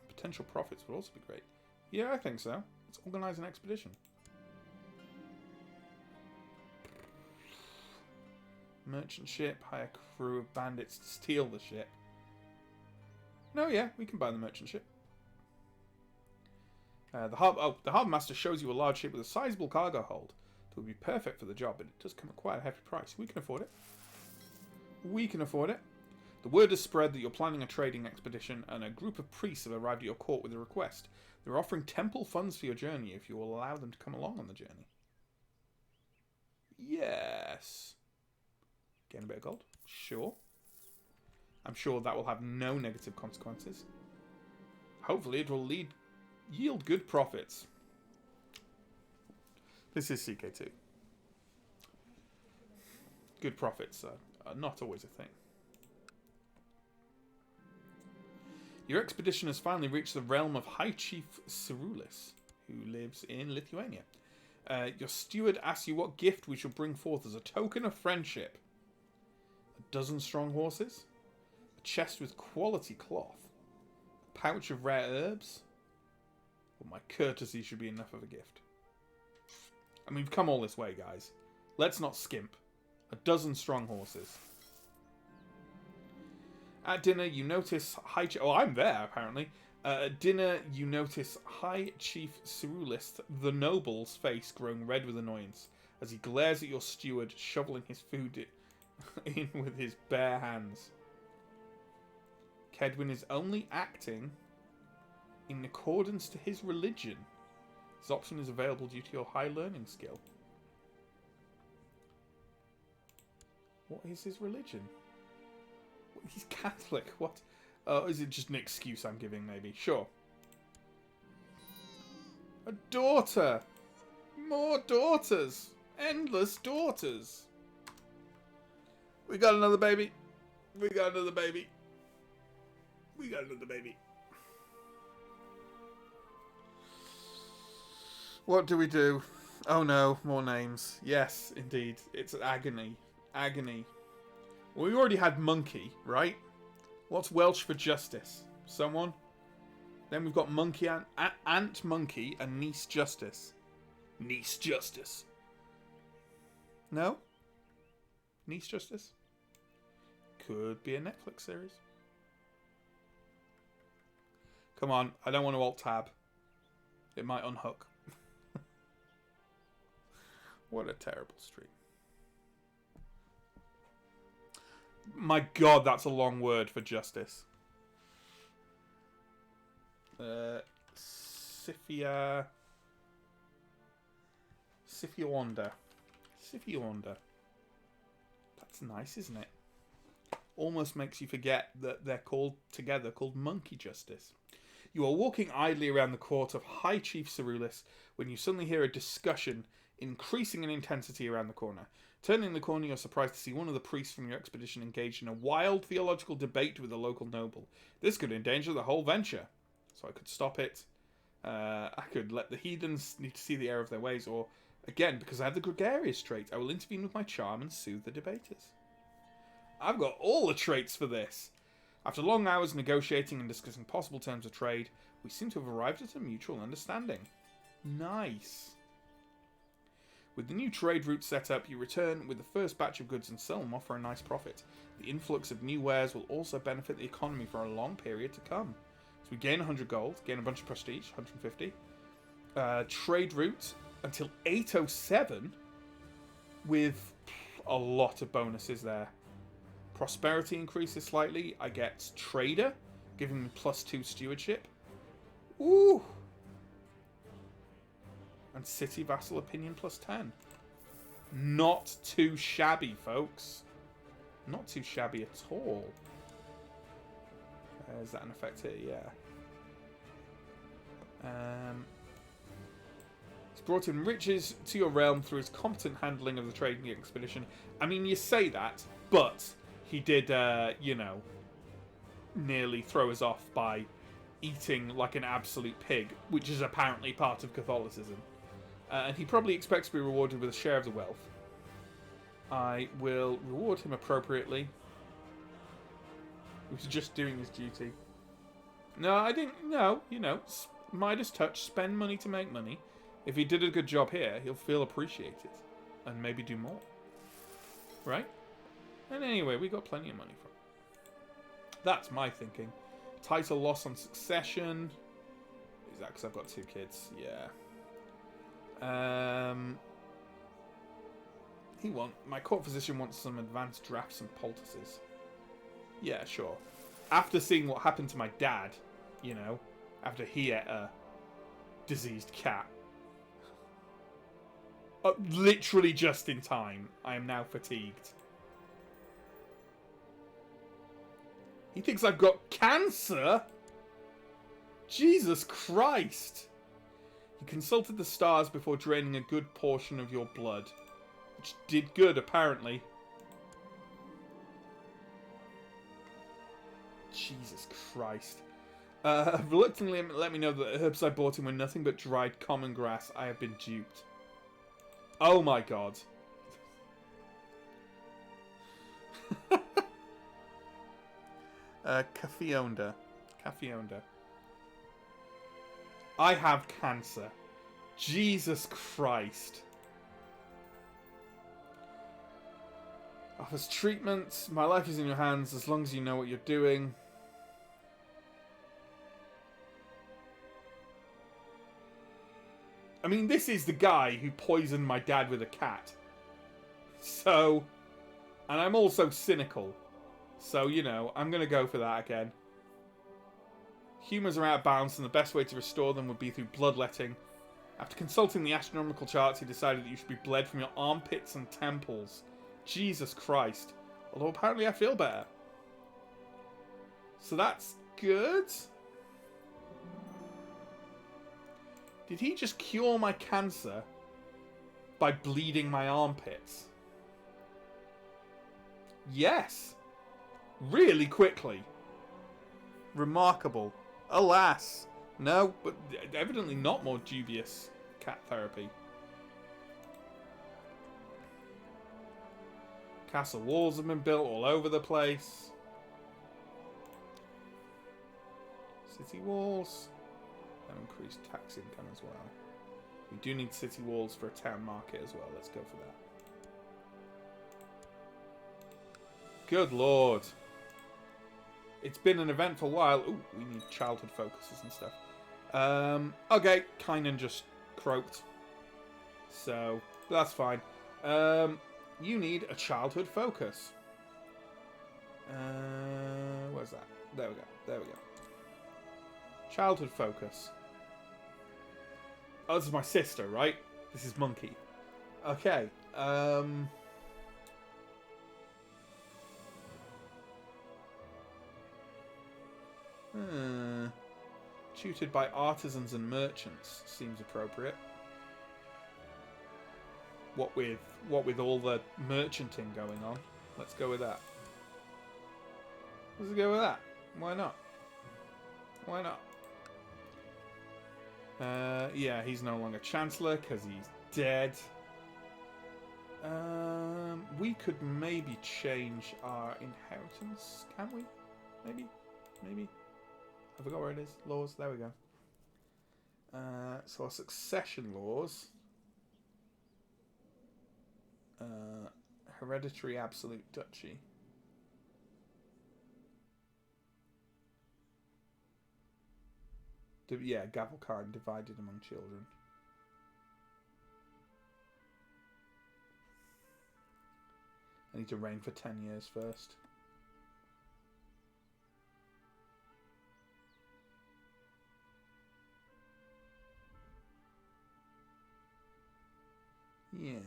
Potential profits would also be great. Yeah, I think so. Let's organise an expedition. Merchant ship, hire crew of bandits to steal the ship. No, yeah, we can buy the merchant ship. The harbour master shows you a large ship with a sizable cargo hold. It would be perfect for the job, but it does come at quite a hefty price. We can afford it. We can afford it. The word has spread that you're planning a trading expedition, and a group of priests have arrived at your court with a request. They're offering temple funds for your journey if you will allow them to come along on the journey. Yes. Gain a bit of gold? Sure. I'm sure that will have no negative consequences. Hopefully it will yield good profits. This is CK2. Good profits are not always a thing. Your expedition has finally reached the realm of High Chief Cerulis, who lives in Lithuania. Your steward asks you what gift we shall bring forth as a token of friendship. 12 strong horses, a chest with quality cloth, a pouch of rare herbs. Well, my courtesy should be enough of a gift. I mean, we've come all this way, guys. Let's not skimp. 12 strong horses. At dinner, you notice I'm there, apparently. At dinner, you notice High Chief Cerulis, the noble's face growing red with annoyance. as he glares at your steward, shoveling his food in with his bare hands. Kedwin is only acting in accordance to his religion. This option is available due to your high learning skill. What is his religion? He's Catholic. What? Is it just an excuse I'm giving, maybe? Sure. A daughter! More daughters! Endless daughters! We got another baby. We got another baby. We got another baby. What do we do? Oh no, more names. Yes, indeed. It's agony. Agony. Well, we already had monkey, right? What's Welsh for justice? Someone? Then we've got monkey, ant monkey, and niece justice. Niece justice. No? Niece justice? Could be a Netflix series. Come on, I don't want to alt-tab. It might unhook. What a terrible stream. My god, that's a long word for justice. Sifia Wanda. That's nice, isn't it? Almost makes you forget that they're called Monkey Justice. You are walking idly around the court of High Chief Cerulis when you suddenly hear a discussion increasing in intensity around the corner. Turning the corner, you're surprised to see one of the priests from your expedition engaged in a wild theological debate with a local noble. This could endanger the whole venture. So I could stop it. I could let the heathens need to see the error of their ways, or, again, because I have the gregarious trait, I will intervene with my charm and soothe the debaters. I've got all the traits for this. After long hours negotiating and discussing possible terms of trade, we seem to have arrived at a mutual understanding. Nice. With the new trade route set up, you return with the first batch of goods and sell them off for a nice profit. The influx of new wares will also benefit the economy for a long period to come. So we gain 100 gold, gain a bunch of prestige, 150. Trade route until 807 with a lot of bonuses there. Prosperity increases slightly. I get trader, giving me +2 stewardship. Ooh! And city vassal opinion +10. Not too shabby, folks. Not too shabby at all. Is that an effect here? Yeah. He's brought in riches to your realm through his competent handling of the trading expedition. I mean, you say that, but he did, you know, nearly throw us off by eating like an absolute pig, which is apparently part of Catholicism. And he probably expects to be rewarded with a share of the wealth. I will reward him appropriately. He was just doing his duty. No, I didn't. No, you know, Midas touch, spend money to make money. If he did a good job here, he'll feel appreciated. And maybe do more. Right? And anyway, we got plenty of money from it. That's my thinking. Title loss on succession. Is that because I've got 2 kids? Yeah. My court physician wants some advanced drafts and poultices. Yeah, sure. After seeing what happened to my dad, you know, after he ate a diseased cat. Literally just in time. I am now fatigued. He thinks I've got cancer? Jesus Christ! You consulted the stars before draining a good portion of your blood. Which did good, apparently. Jesus Christ. Reluctantly let me know that the herbs I bought him were nothing but dried common grass. I have been duped. Oh my god. Cafeonda. I have cancer. Jesus Christ. Offers treatment. My life is in your hands as long as you know what you're doing. I mean, this is the guy who poisoned my dad with a cat. So, and I'm also cynical. So, you know, I'm going to go for that again. Humors are out of balance, and the best way to restore them would be through bloodletting. After consulting the astronomical charts, he decided that you should be bled from your armpits and temples. Jesus Christ. Although apparently I feel better. So that's good. Did he just cure my cancer by bleeding my armpits? Yes. Really quickly. Remarkable. Alas. No, but evidently not more dubious cat therapy. Castle walls have been built all over the place. City walls. Increased tax income as well. We do need city walls for a town market as well. Let's go for that. Good lord. It's been an eventful while. Ooh, we need childhood focuses and stuff. Okay, Kynan just croaked. So, that's fine. You need a childhood focus. Where's that? There we go. There we go. Childhood focus. Oh, this is my sister, right? This is Monkey. Okay. Tutored by artisans and merchants seems appropriate. What with all the merchanting going on? Let's go with that. Let's go with that. Why not? Why not? Yeah, he's no longer Chancellor because he's dead. We could maybe change our inheritance, can we? Maybe? Maybe? I forgot where it is. Laws, there we go. So our succession laws. Hereditary absolute duchy. Yeah, Gavelkind divided among children. I need to reign for 10 years first. Yeah.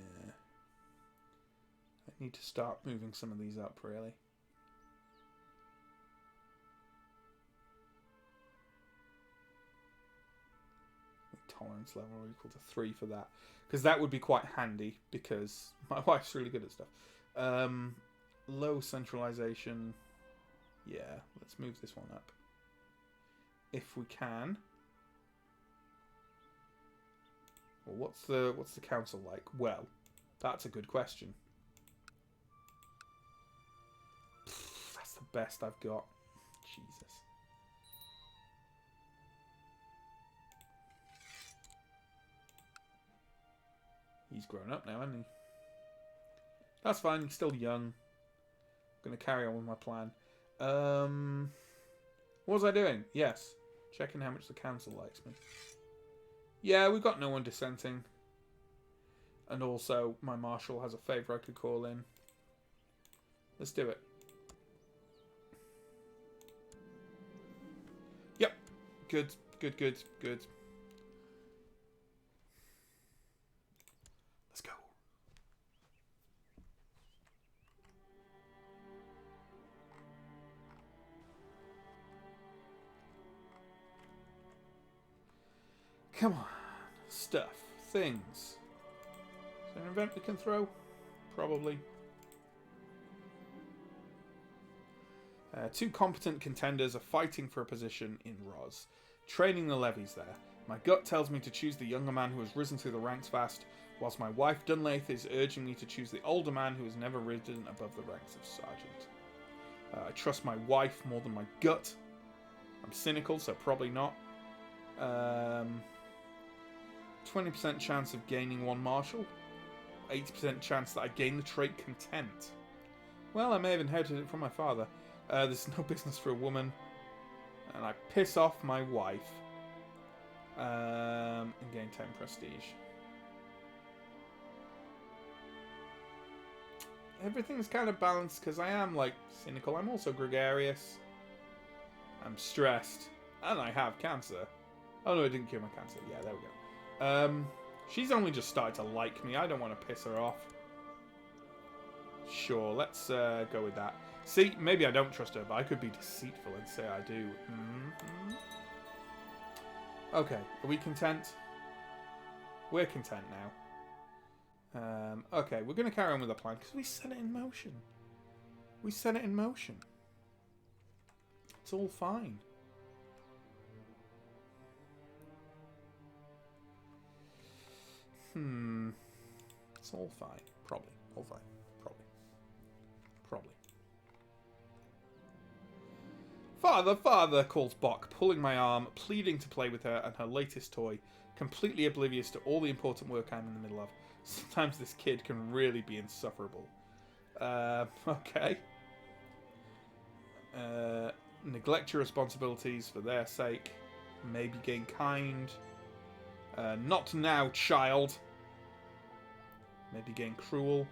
I need to start moving some of these up, really. Tolerance level equal to 3 for that, because that would be quite handy, because my wife's really good at stuff. Low centralization. Yeah, let's move this one up if we can. Well, what's the council like? Well, that's a good question. That's the best I've got. Jesus. He's grown up now, hasn't he? That's fine, he's still young. I'm going to carry on with my plan. What was I doing? Yes. Checking how much the council likes me. Yeah, we've got no one dissenting. And also, my marshal has a favour I could call in. Let's do it. Yep. Good, good, good, good. Let's go. Come on. Stuff. Things. Is there an event we can throw? Probably. Two competent contenders are fighting for a position in Roz. Training the levies there. My gut tells me to choose the younger man who has risen through the ranks fast, whilst my wife Dunlaith is urging me to choose the older man who has never risen above the ranks of sergeant. I trust my wife more than my gut. I'm cynical, so probably not. 20% chance of gaining one marshal. 80% chance that I gain the trait content. Well, I may have inherited it from my father. There's no business for a woman. And I piss off my wife. And gain 10 prestige. Everything's kind of balanced because I am, like, cynical. I'm also gregarious. I'm stressed. And I have cancer. Oh, no, it didn't cure my cancer. Yeah, there we go. She's only just started to like me. I don't want to piss her off. Sure, let's go with that. See, maybe I don't trust her, but I could be deceitful and say I do. Mm-hmm. Okay, are we content? We're content now. Okay, we're going to carry on with the plan because we set it in motion. We set it in motion. It's all fine. It's all fine. Probably. All fine. Probably. Father, father, calls Bok, pulling my arm, pleading to play with her and her latest toy, completely oblivious to all the important work I'm in the middle of. Sometimes this kid can really be insufferable. Okay. Neglect your responsibilities for their sake. Maybe gain kind. Not now, child. Maybe gain cruel.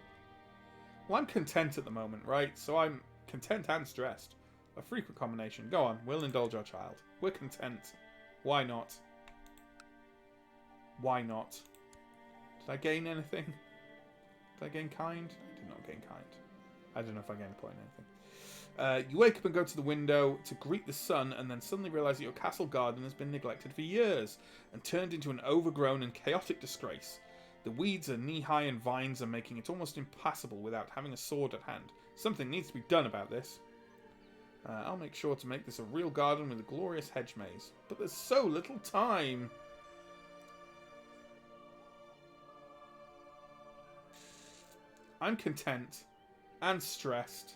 Well, I'm content at the moment, right? So I'm content and stressed. A frequent combination. Go on, we'll indulge our child. We're content. Why not? Why not? Did I gain anything? Did I gain kind? I did not gain kind. I don't know if I gained a point or anything. You wake up and go to the window to greet the sun and then suddenly realise that your castle garden has been neglected for years and turned into an overgrown and chaotic disgrace. The weeds are knee-high and vines are making it almost impassable without having a sword at hand. Something needs to be done about this. I'll make sure to make this a real garden with a glorious hedge maze. But there's so little time. I'm content and stressed.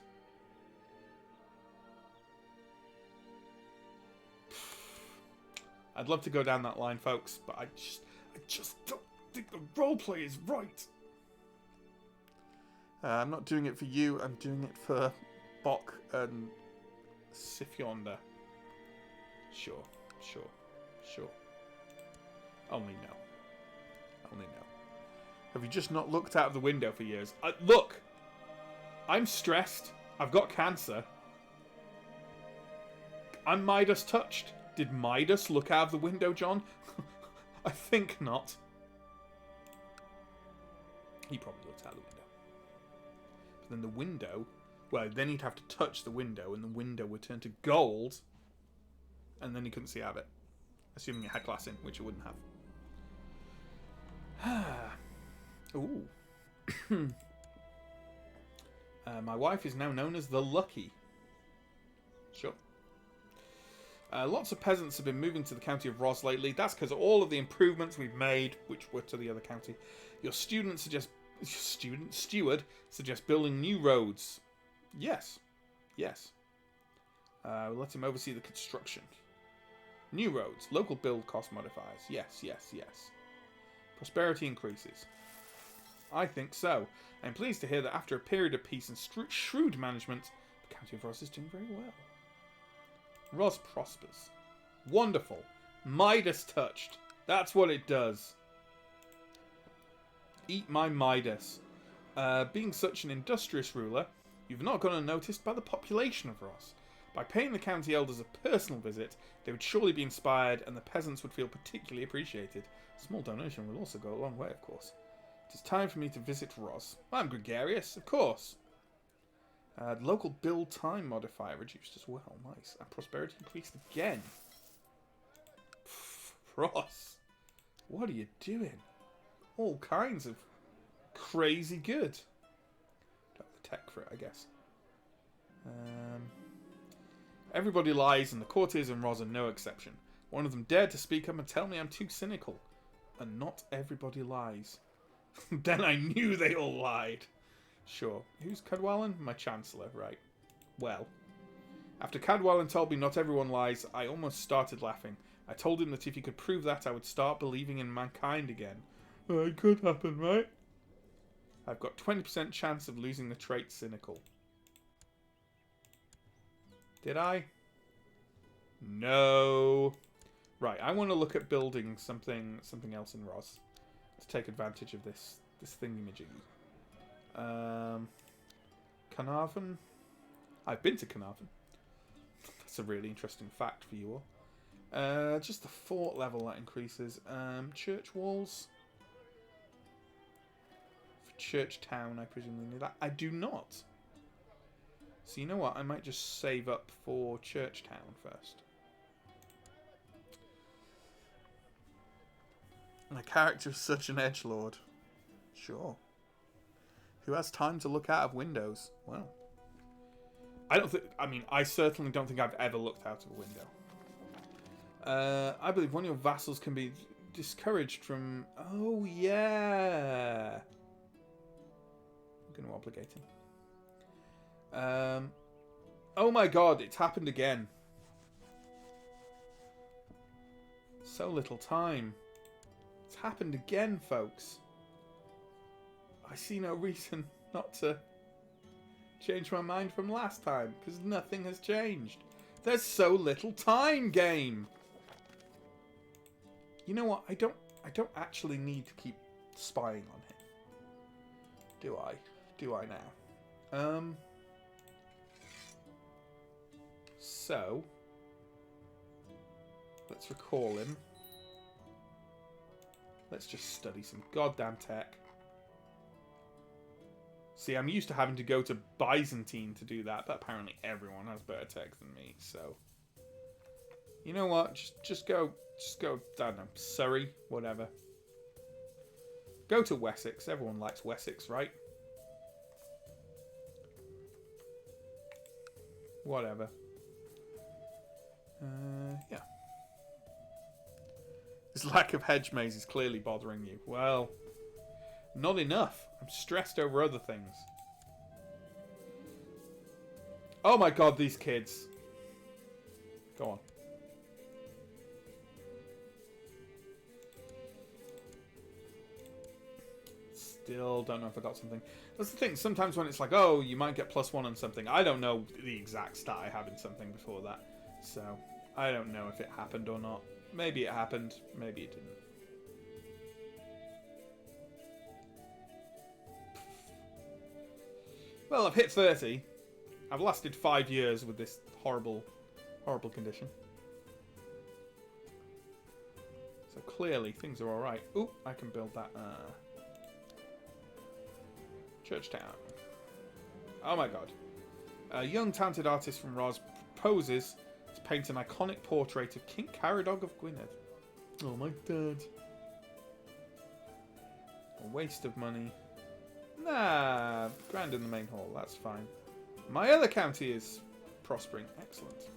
I'd love to go down that line, folks, but I just don't think the roleplay is right. I'm not doing it for you. I'm doing it for Bok and Sifyonda. Sure. Only no. Have you just not looked out of the window for years? Look! I'm stressed. I've got cancer. I'm Midas touched. Did Midas look out of the window, John? I think not. He probably looked out the window. But then the window... Well, then he'd have to touch the window, and the window would turn to gold, and then he couldn't see out of it. Assuming it had glass in, which it wouldn't have. Ooh. My wife is now known as the Lucky. Sure. Lots of peasants have been moving to the county of Ross lately. That's because of all of the improvements we've made, which were to the other county. Your steward suggests building new roads. Yes. We'll let him oversee the construction. New roads. Local build cost modifiers. Yes. Prosperity increases. I think so. I'm pleased to hear that after a period of peace and shrewd management, the county of Ross is doing very well. Ross prospers. Wonderful. Midas touched. That's what it does. Eat my Midas. Being such an industrious ruler, you've not gone unnoticed by the population of Ross. By paying the county elders a personal visit, they would surely be inspired and the peasants would feel particularly appreciated. A small donation will also go a long way, of course. It is time for me to visit Ross. I'm gregarious, of course. The local build time modifier reduced as well. Nice. And prosperity increased again. Ross, what are you doing? All kinds of crazy good. Don't have the tech for it, I guess. Everybody lies, and the courtiers in Ross are no exception. One of them dared to speak up and tell me I'm too cynical. And not everybody lies. Then I knew they all lied. Sure. Who's Cadwallon? My Chancellor, right. Well, after Cadwallon told me not everyone lies, I almost started laughing. I told him that if he could prove that, I would start believing in mankind again. It could happen, right? I've got 20% chance of losing the trait cynical. Did I? No. Right, I want to look at building something else in Ros to take advantage of this thingamajiggy. Carnarvon. I've been to Carnarvon. That's a really interesting fact for you all. Just the fort level that increases. Church walls. For Church Town, I presumably need that. I do not. So you know what? I might just save up for Church Town first. My character is such an edgelord. Sure. Who has time to look out of windows? Well, I certainly don't think I've ever looked out of a window. I believe one of your vassals can be discouraged from... Oh, yeah. I'm going to obligate him. Oh my god, it's happened again. So little time. It's happened again, folks. I see no reason not to change my mind from last time, because nothing has changed. There's so little time, game. You know what? I don't actually need to keep spying on him. Do I? Do I now? So let's recall him. Let's just study some goddamn tech. See, I'm used to having to go to Byzantine to do that, but apparently everyone has better tech than me, so... You know what? Just go, I don't know, Surrey, whatever. Go to Wessex. Everyone likes Wessex, right? Whatever. Yeah. This lack of hedge maze is clearly bothering you. Well, not enough. I'm stressed over other things. Oh my god, these kids. Go on. Still don't know if I got something. That's the thing. Sometimes when it's like, oh, you might get +1 on something. I don't know the exact stat I have in something before that. So, I don't know if it happened or not. Maybe it happened. Maybe it didn't. Well, I've hit 30. I've lasted 5 years with this horrible, horrible condition. So clearly things are alright. Ooh, I can build that. Churchtown. Oh my god. A young talented artist from Ros proposes to paint an iconic portrait of King Caradog of Gwynedd. Oh my dad. A waste of money. Nah, grand in the main hall, that's fine. My other county is prospering. Excellent.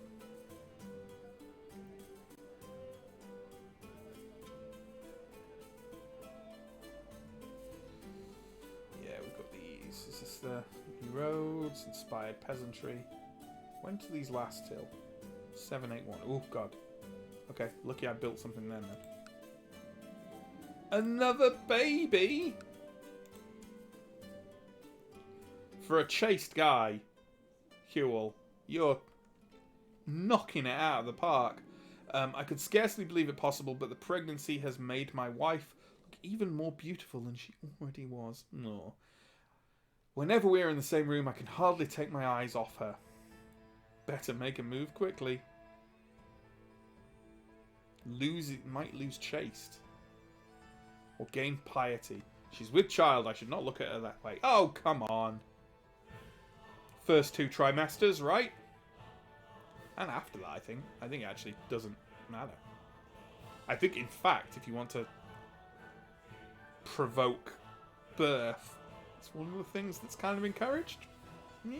Yeah, we've got these. Is this the new roads, inspired peasantry? When do these last till? 781. Oh god. Okay, lucky I built something then. Another baby? For a chaste guy, Huel, you're knocking it out of the park. I could scarcely believe it possible, but the pregnancy has made my wife look even more beautiful than she already was. No. Whenever we're in the same room, I can hardly take my eyes off her. Better make a move quickly. Might lose chaste. Or gain piety. She's with child, I should not look at her that way. Oh, come on. First 2 trimesters, right? And after that, I think. I think it actually doesn't matter. I think, in fact, if you want to provoke birth, it's one of the things that's kind of encouraged. Yeah?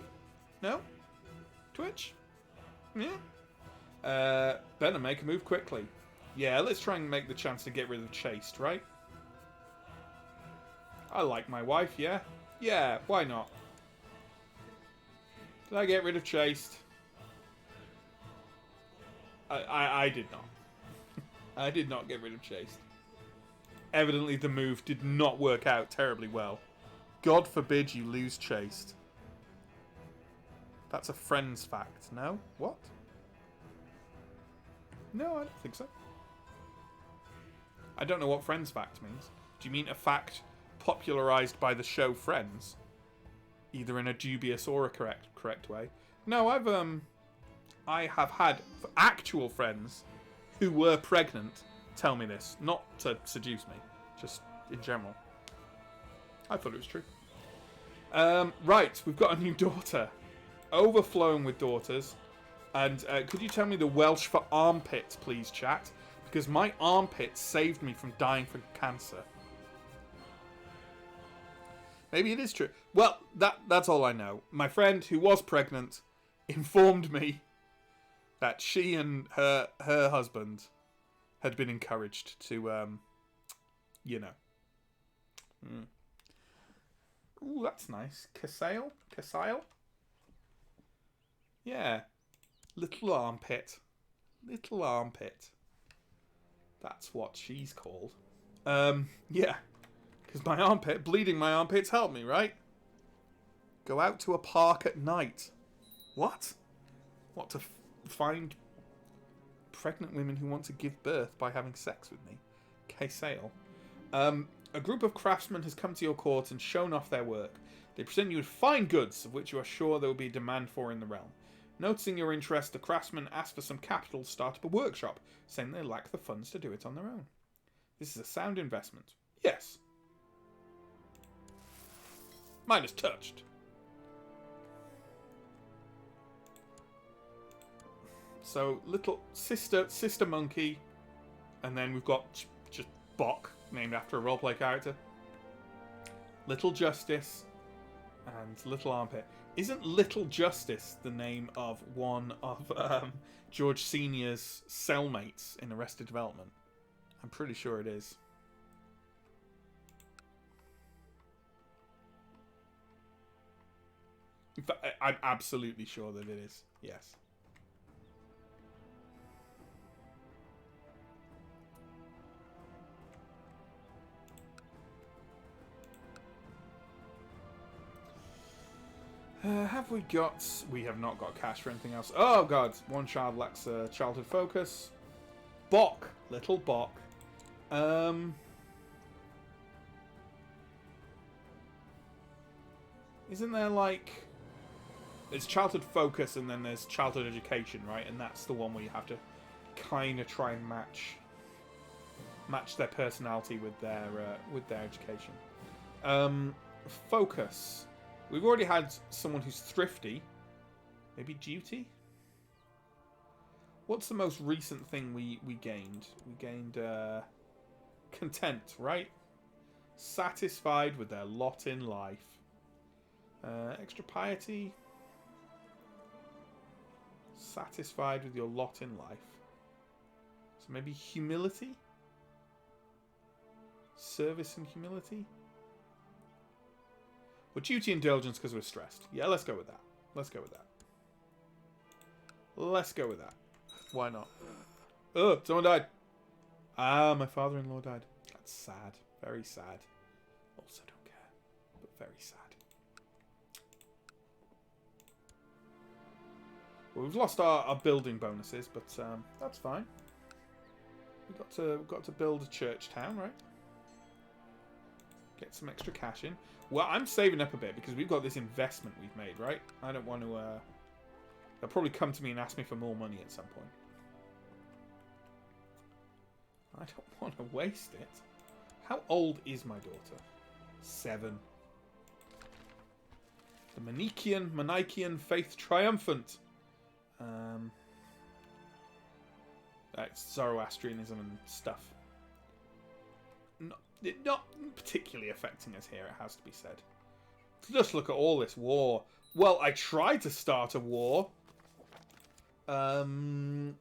No? Twitch? Yeah? Better make a move quickly. Yeah, let's try and make the chance to get rid of chaste, right? I like my wife, yeah? Yeah, why not? Did I get rid of chaste? I did not. I did not get rid of chaste. Evidently the move did not work out terribly well. God forbid you lose chaste. That's a friend's fact, no? What? No, I don't think so. I don't know what Friends fact means. Do you mean a fact popularized by the show Friends? Either in a dubious or a correct way. No, I have had actual friends who were pregnant tell me this. Not to seduce me, just in general. I thought it was true. Right, we've got a new daughter. Overflowing with daughters. And could you tell me the Welsh for armpit, please, chat? Because my armpit saved me from dying from cancer. Maybe it is true. Well, that's all I know. My friend who was pregnant informed me that she and her husband had been encouraged to, you know. Ooh, that's nice. Cassale? Yeah. Little armpit. Little armpit. That's what she's called. Yeah. Because my armpit, bleeding my armpits help me, right? Go out to a park at night. What? What, to find pregnant women who want to give birth by having sex with me? Cassale. A group of craftsmen has come to your court and shown off their work. They present you with fine goods, of which you are sure there will be demand for in the realm. Noticing your interest, the craftsmen ask for some capital to start up a workshop, saying they lack the funds to do it on their own. This is a sound investment. Yes. Mine is touched. So, little sister monkey, and then we've got just Bok, named after a roleplay character. Little Justice, and Little Armpit. Isn't Little Justice the name of one of George Sr.'s cellmates in Arrested Development? I'm pretty sure it is. In fact, I'm absolutely sure that it is. Yes. Have we got... We have not got cash for anything else. Oh, God. One child lacks childhood focus. Bok. Little Bok. Isn't there, like... There's childhood focus and then there's childhood education, right? And that's the one where you have to kind of try and match their personality with their education. Focus. We've already had someone who's thrifty. Maybe duty? What's the most recent thing we gained? We gained content, right? Satisfied with their lot in life. Extra piety. Satisfied with your lot in life. So maybe humility? Service and humility? Well, duty and diligence because we're stressed. Yeah, let's go with that. Let's go with that. Let's go with that. Why not? Oh, someone died. Ah, my father-in-law died. That's sad. Very sad. Also don't care. But very sad. Well, we've lost our building bonuses, but that's fine. We've got to build a church town, right? Get some extra cash in. Well, I'm saving up a bit because we've got this investment we've made, right? I don't want to... They'll probably come to me and ask me for more money at some point. I don't want to waste it. How old is my daughter? 7. The Manichaean faith triumphant. That's Zoroastrianism and stuff. Not particularly affecting us here, it has to be said. Just look at all this war. Well, I tried to start a war. Right,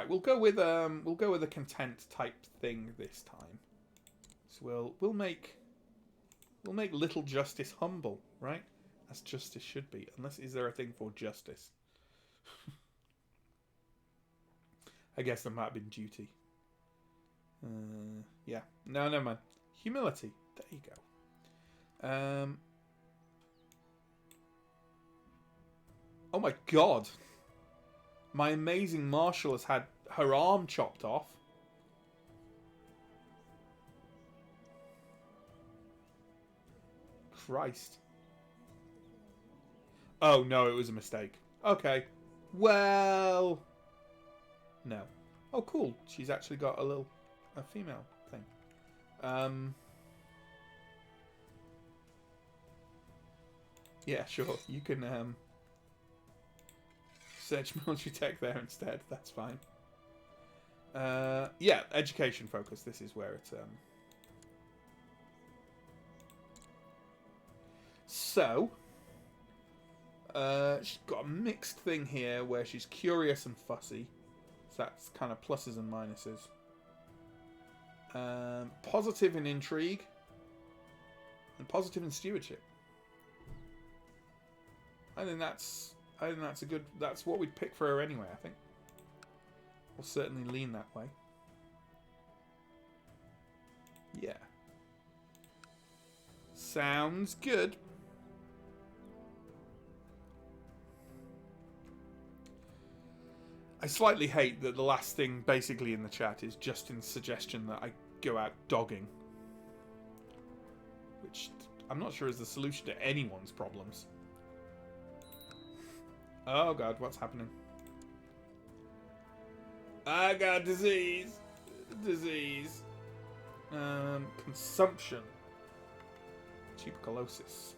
we'll go with a content type thing this time. So we'll make Little Justice humble, right? As justice should be. Unless, is there a thing for justice? I guess there might have been duty. Yeah. No, never mind. Humility. There you go. Oh my god. My amazing marshal has had her arm chopped off. Christ. Oh, no, it was a mistake. Okay. Well... No. Oh, cool. She's actually got a female thing. Yeah, sure. You can, search military tech there instead. That's fine. Yeah, education focus. This is where it's, So, she's got a mixed thing here where she's curious and fussy. So that's kind of pluses and minuses. Positive in intrigue. And positive in stewardship. I think that's a good... That's what we'd pick for her anyway, I think. We'll certainly lean that way. Yeah. Sounds good. I slightly hate that the last thing basically in the chat is Justin's suggestion that I go out dogging. Which I'm not sure is the solution to anyone's problems. Oh god, what's happening? I got disease. Disease. Consumption. Tuberculosis.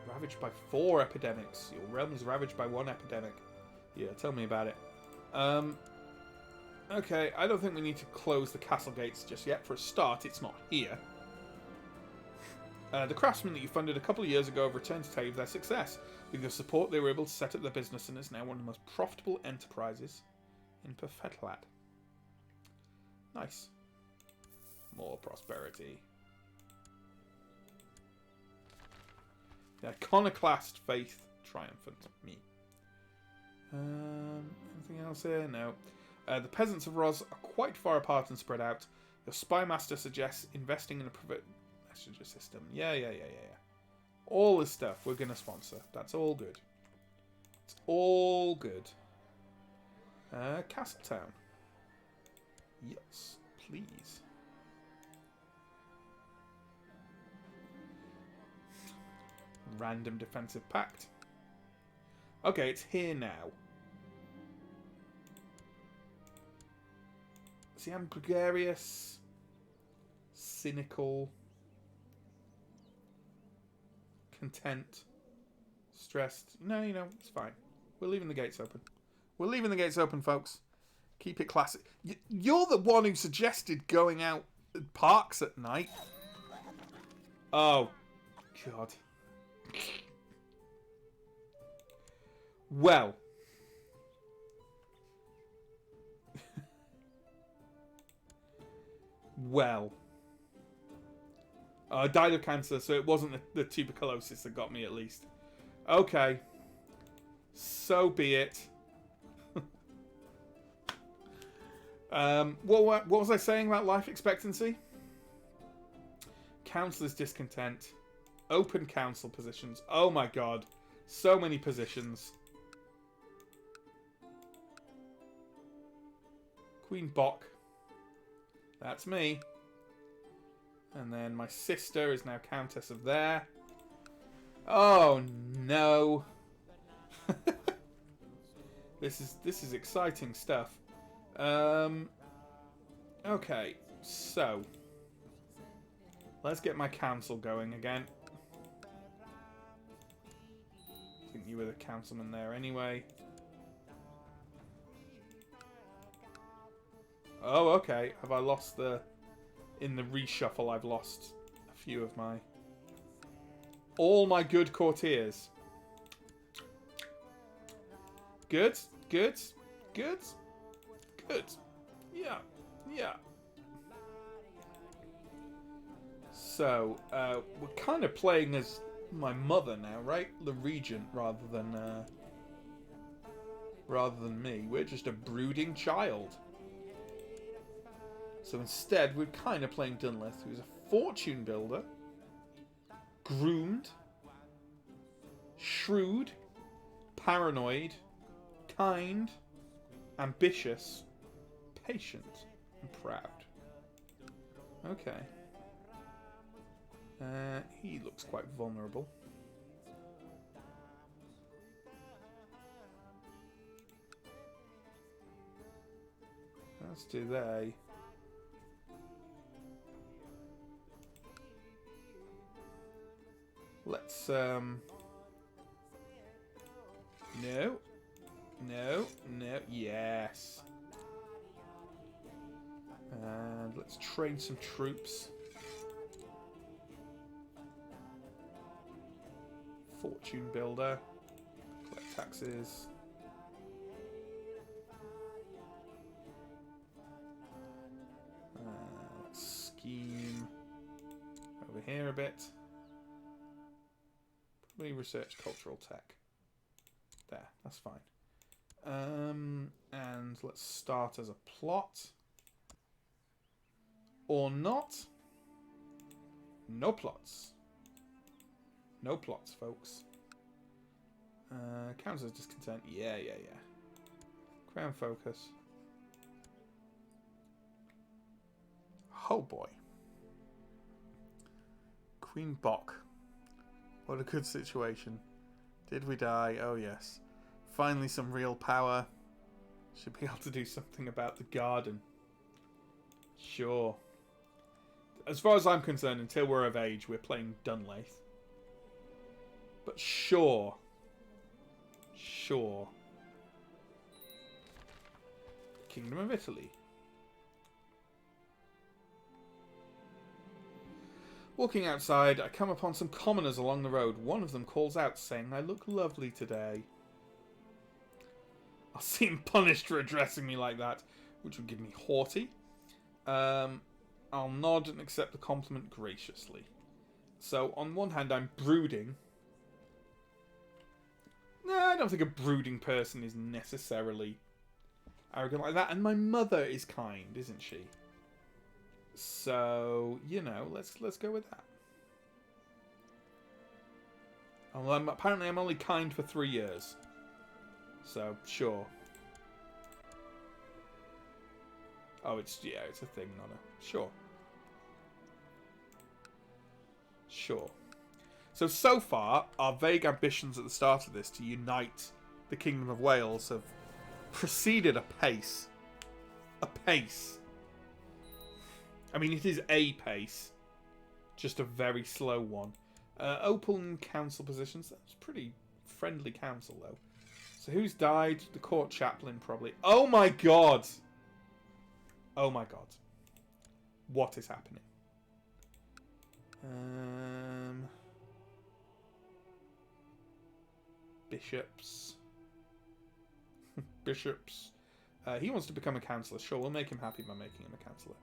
Ravaged by 4 epidemics. Your realm is ravaged by 1 epidemic. Yeah, tell me about it. Okay, I don't think we need to close the castle gates just yet. For a start, it's not here. The craftsmen that you funded a couple of years ago have returned to tell you of their success. With your support, they were able to set up their business and is now one of the most profitable enterprises in Perfetlat. Nice. More prosperity. The iconoclast faith triumphant. Me. Anything else here? No. The peasants of Roz are quite far apart and spread out. Your spy master suggests investing in a private messenger system. Yeah. All this stuff we're going to sponsor. That's all good. It's all good. Castletown. Yes, please. Random defensive pact. Okay, it's here now. See, I'm gregarious, cynical, content, stressed. No, it's fine. We're leaving the gates open. We're leaving the gates open, folks. Keep it classic. You're the one who suggested going out at parks at night. Oh, God. Well. Well. I died of cancer, so it wasn't the tuberculosis that got me, at least. Okay. So be it. What was I saying about life expectancy? Councillor's discontent. Open council positions. Oh my god. So many positions. Queen Bok. That's me. And then my sister is now Countess of there. Oh no. This is exciting stuff. Okay, so let's get my council going again. I think you were the councilman there anyway. Oh, okay. Have I lost the... In the reshuffle, I've lost a few of my... All my good courtiers. Good. Good. Good. Good. Yeah. Yeah. So, we're kind of playing as my mother now, right? The regent, rather than me. We're just a brooding child. So instead, we're kind of playing Dunleth, who's a fortune builder, groomed, shrewd, paranoid, kind, ambitious, patient, and proud. Okay. He looks quite vulnerable. Let's do they. Let's, no. No. No. Yes. And let's train some troops. Fortune builder. Collect taxes. Let's scheme over here a bit. Probably research cultural tech. There, that's fine. And let's start as a plot. Or not. No plots. No plots, folks. Counts as discontent. Yeah. Crown focus. Oh boy. Queen Bok. What a good situation. Did we die? Oh yes. Finally some real power. Should be able to do something about the garden. Sure. As far as I'm concerned, until we're of age, we're playing Dunlaith. But sure. Sure. Kingdom of Italy. Walking outside, I come upon some commoners along the road. One of them calls out, saying, "I look lovely today." I'll seem punished for addressing me like that, which would give me haughty. I'll nod and accept the compliment graciously. So, on one hand, I'm brooding. No, I don't think a brooding person is necessarily arrogant like that. And my mother is kind, isn't she? So, you know, let's go with that. Well, apparently I'm only kind for 3 years. So, sure. Oh, it's a thing, not a... Sure. Sure. So far, our vague ambitions at the start of this to unite the Kingdom of Wales have proceeded apace. Apace. I mean, it is a pace. Just a very slow one. Open council positions. That's pretty friendly council, though. So who's died? The court chaplain, probably. Oh my god! Oh my god. What is happening? Bishops. Bishops. He wants to become a councillor. Sure, we'll make him happy by making him a councillor.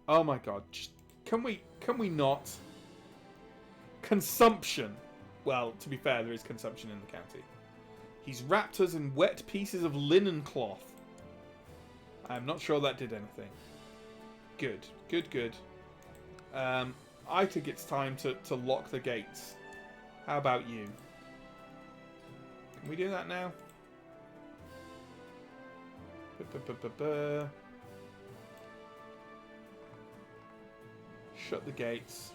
Oh my god. Just, can we not? Consumption. Well, to be fair, there is consumption in the county. He's wrapped us in wet pieces of linen cloth. I'm not sure that did anything. Good. Good. I think it's time to lock the gates. How about you? Can we do that now? Shut the gates.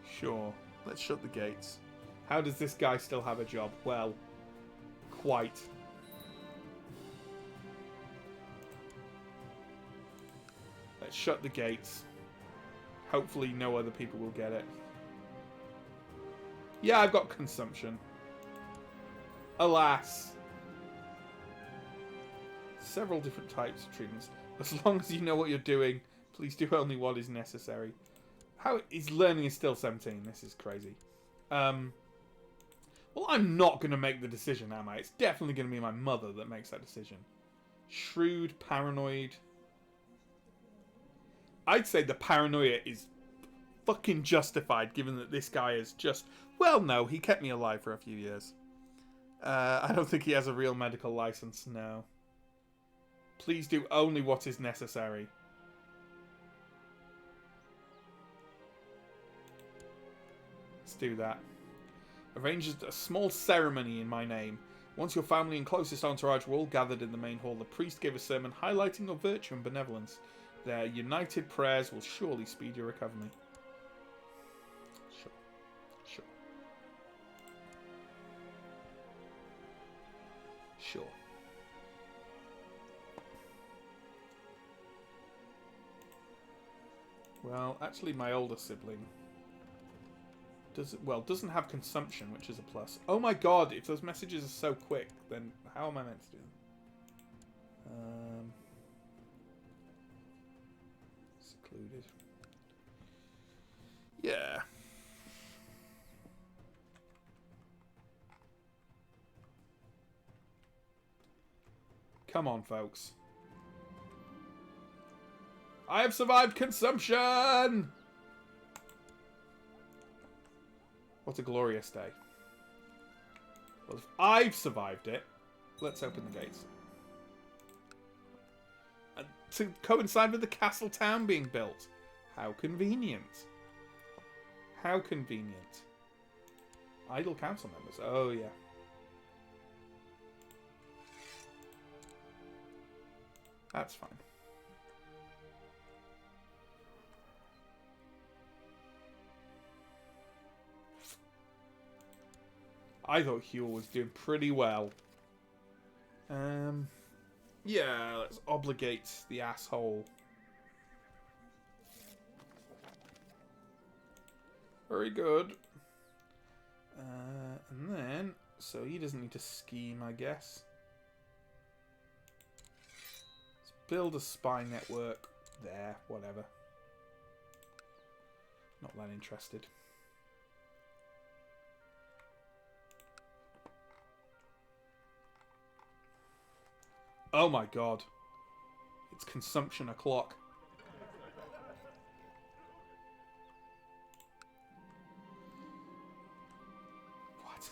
Sure. Let's shut the gates. How does this guy still have a job? Well, quite. Let's shut the gates. Hopefully no other people will get it. Yeah, I've got consumption. Alas. Several different types of treatments. As long as you know what you're doing, please do only what is necessary. How is learning is still 17? This is crazy. Well, I'm not going to make the decision, am I? It's definitely going to be my mother that makes that decision. Shrewd, paranoid. I'd say the paranoia is fucking justified, given that this guy is just... Well, no, he kept me alive for a few years. I don't think he has a real medical license, no. Please do only what is necessary. Let's do that. Arranged a small ceremony in my name. Once your family and closest entourage were all gathered in the main hall, the priest gave a sermon highlighting your virtue and benevolence. Their united prayers will surely speed your recovery. Sure. Sure. Sure. Well, actually my older sibling doesn't have consumption, which is a plus. Oh my god, if those messages are so quick, then how am I meant to do them? Secluded. Yeah. Come on, folks. I have survived consumption! What a glorious day. Well, if I've survived it, let's open the gates. And to coincide with the castle town being built. How convenient. How convenient. Idle council members. Oh, yeah. That's fine. I thought Huel was doing pretty well. Yeah, let's obligate the asshole. Very good. And then, so he doesn't need to scheme, I guess. Let's build a spy network. There, whatever. Not that interested. Oh my god. It's consumption o'clock. What?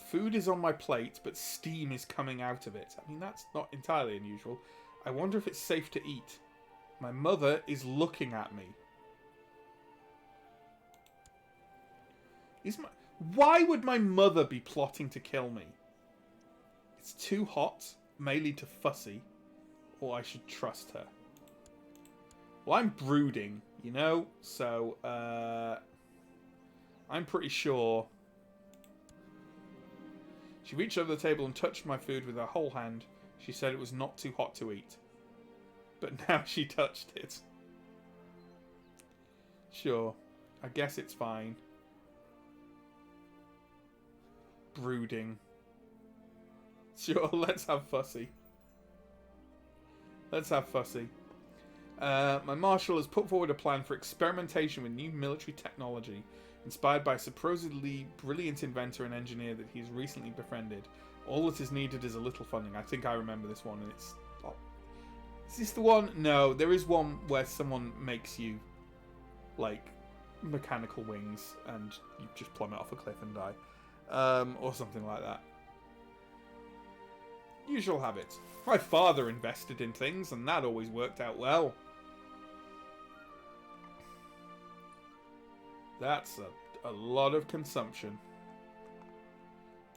Food is on my plate, but steam is coming out of it. I mean, that's not entirely unusual. I wonder if it's safe to eat. My mother is looking at me. Why would my mother be plotting to kill me? It's too hot. May lead to fussy, or I should trust her. Well, I'm brooding, you know, so I'm pretty sure. She reached over the table and touched my food with her whole hand. She said it was not too hot to eat. But now she touched it. Sure, I guess it's fine. Brooding. Sure, let's have fussy. Let's have fussy. My marshal has put forward a plan for experimentation with new military technology, inspired by a supposedly brilliant inventor and engineer that he's recently befriended. All that is needed is a little funding. I think I remember this one, and it's... Oh, is this the one? No, there is one where someone makes you, like, mechanical wings, and you just plummet off a cliff and die. Or something like that. Usual habits. My father invested in things, and that always worked out well. That's a lot of consumption.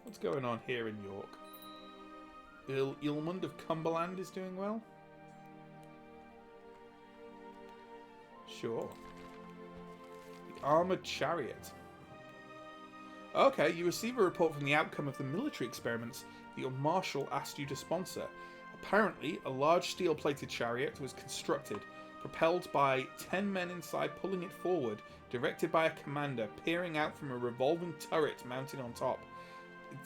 What's going on here in York? Ilmund of Cumberland is doing well? Sure. The Armoured Chariot. Okay, you receive a report from the outcome of the military experiments that your marshal asked you to sponsor. Apparently, a large steel-plated chariot was constructed, propelled by 10 men inside pulling it forward, directed by a commander peering out from a revolving turret mounted on top.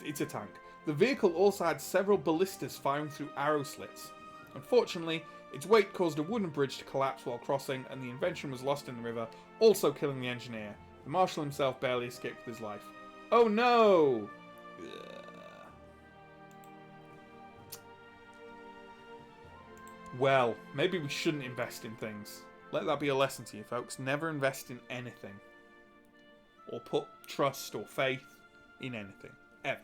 It's a tank. The vehicle also had several ballistas firing through arrow slits. Unfortunately, its weight caused a wooden bridge to collapse while crossing, and the invention was lost in the river, also killing the engineer. The marshal himself barely escaped with his life. Oh no! Well, maybe we shouldn't invest in things. Let that be a lesson to you, folks. Never invest in anything. Or put trust or faith in anything. Ever.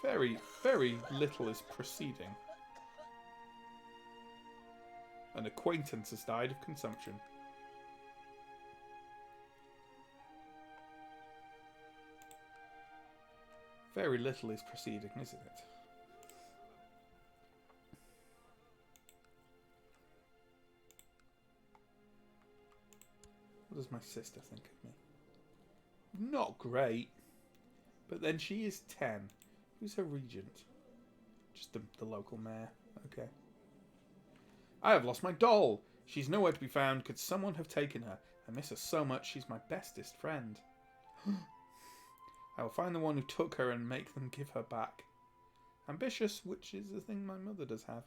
Very, very little is proceeding. An acquaintance has died of consumption. Very little is proceeding, isn't it? What does my sister think of me? Not great. But then she is 10. Who's her regent? Just the local mayor. Okay. I have lost my doll. She's nowhere to be found. Could someone have taken her? I miss her so much. She's my bestest friend. I will find the one who took her and make them give her back. Ambitious, which is the thing my mother does have.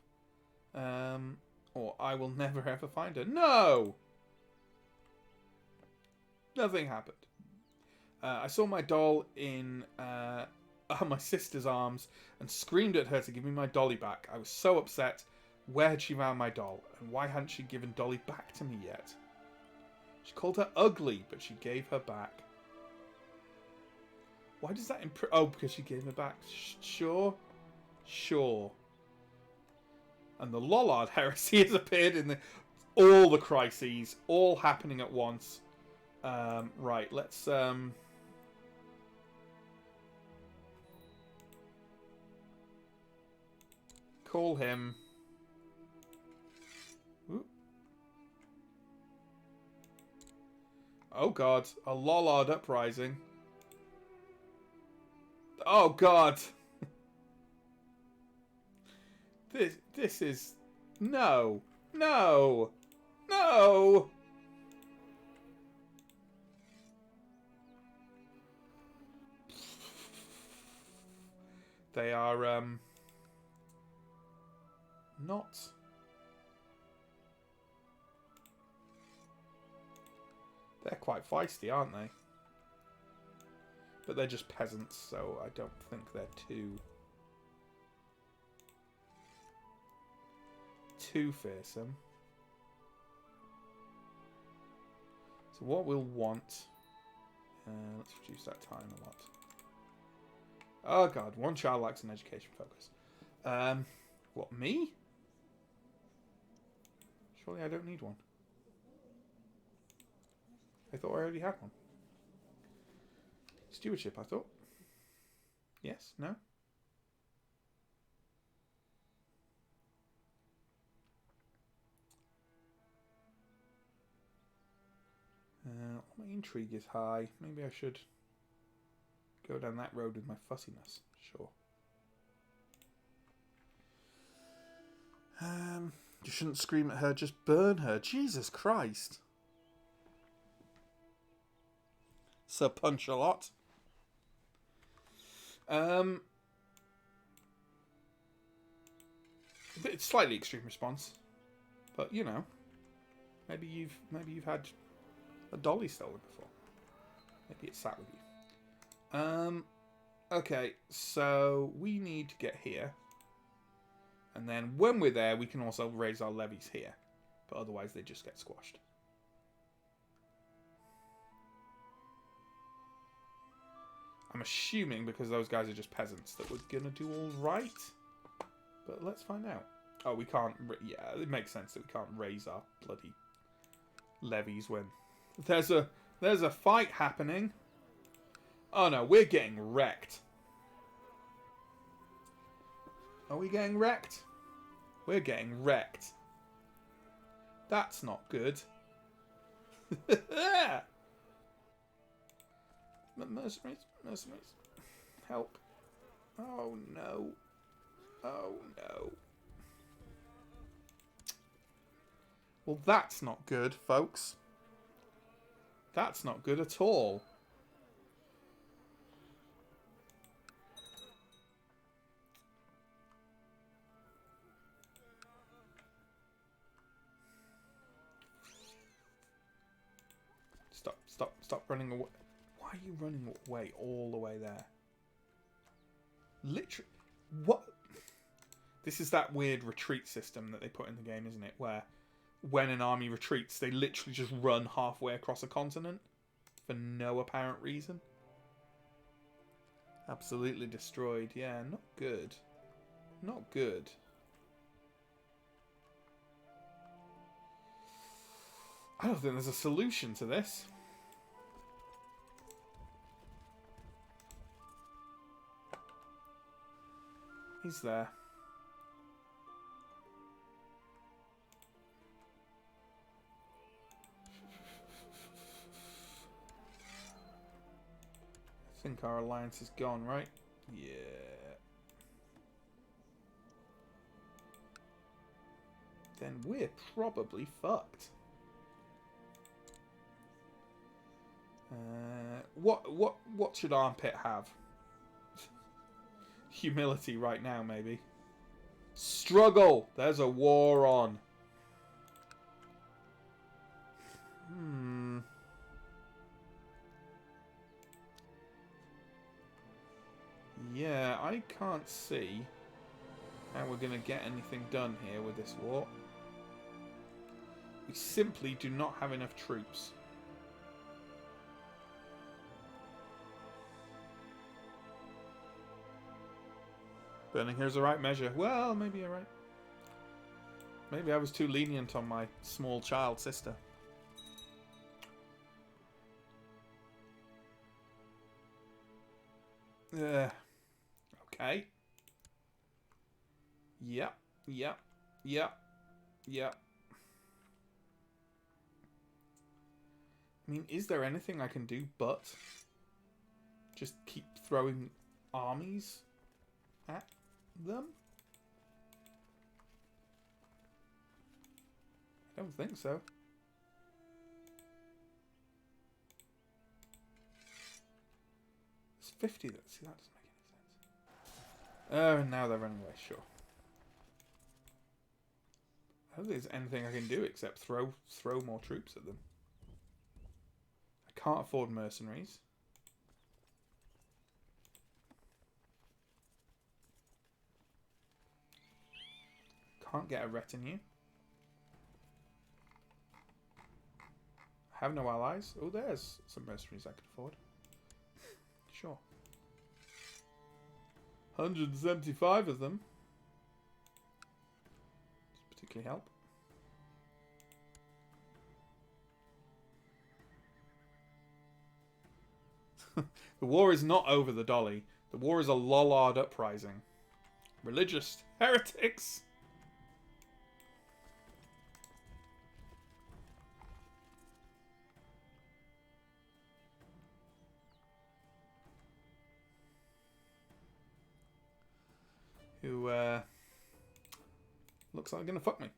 Or I will never ever find her. No! Nothing happened. I saw my doll in my sister's arms and screamed at her to give me my dolly back. I was so upset. Where had she found my doll? And why hadn't she given Dolly back to me yet? She called her ugly, but she gave her back. Why does that oh, because she gave her back. Sure. Sure. And the Lollard heresy has appeared in all the crises, all happening at once. Right, let's... call him... Ooh. Oh god, a Lollard uprising. Oh god! This is... No! No! No! They are, not... They're quite feisty, aren't they? But they're just peasants, so I don't think they're too fearsome. So what we'll want... let's reduce that time a lot. Oh god, one child lacks an education focus. What, me? Surely I don't need one. I thought I already had one. Stewardship, I thought. Yes? No? My intrigue is high. Maybe I should go down that road with my fussiness. Sure. You shouldn't scream at her, just burn her. Jesus Christ. Sir Punch-a-Lot. It's slightly extreme response, but you know, maybe you've had a dolly stolen before. Maybe it sat with you. Okay, so we need to get here, and then when we're there, we can also raise our levies here, but otherwise they just get squashed. I'm assuming because those guys are just peasants that we're gonna do all right. But let's find out. Oh, we can't... Yeah, it makes sense that we can't raise our bloody levies when... There's a fight happening. Oh no, we're getting wrecked. Are we getting wrecked? We're getting wrecked. That's not good. Mercenaries, mercenaries. Help. Oh no. Oh no. Well, that's not good, folks. That's not good at all. Stop running away. Why are you running away all the way there? Literally. What? This is that weird retreat system that they put in the game, isn't it? Where when an army retreats, they literally just run halfway across a continent for no apparent reason. Absolutely destroyed. Yeah, not good. Not good. I don't think there's a solution to this. He's there. I think our alliance is gone, right? Yeah. Then we're probably fucked. What should Armpit have? Humility right now, maybe. Struggle! There's a war on. Yeah, I can't see how we're going to get anything done here with this war. We simply do not have enough troops. Burning here's the right measure. Well, maybe you're right. Maybe I was too lenient on my small child sister. Okay. Yep. Yep. Yep. Yep. I mean, is there anything I can do but just keep throwing armies at them? I don't think so. There's 50 that. See, that doesn't make any sense. Oh, and now they're running away. Sure. I don't think there's anything I can do except throw more troops at them. I can't afford mercenaries. Can't get a retinue. Have no allies. Oh, there's some mercenaries I could afford. Sure. 175 of them. Doesn't particularly help. The war is not over the Dolly. The war is a Lollard uprising. Religious heretics! Who, looks like they're gonna fuck me.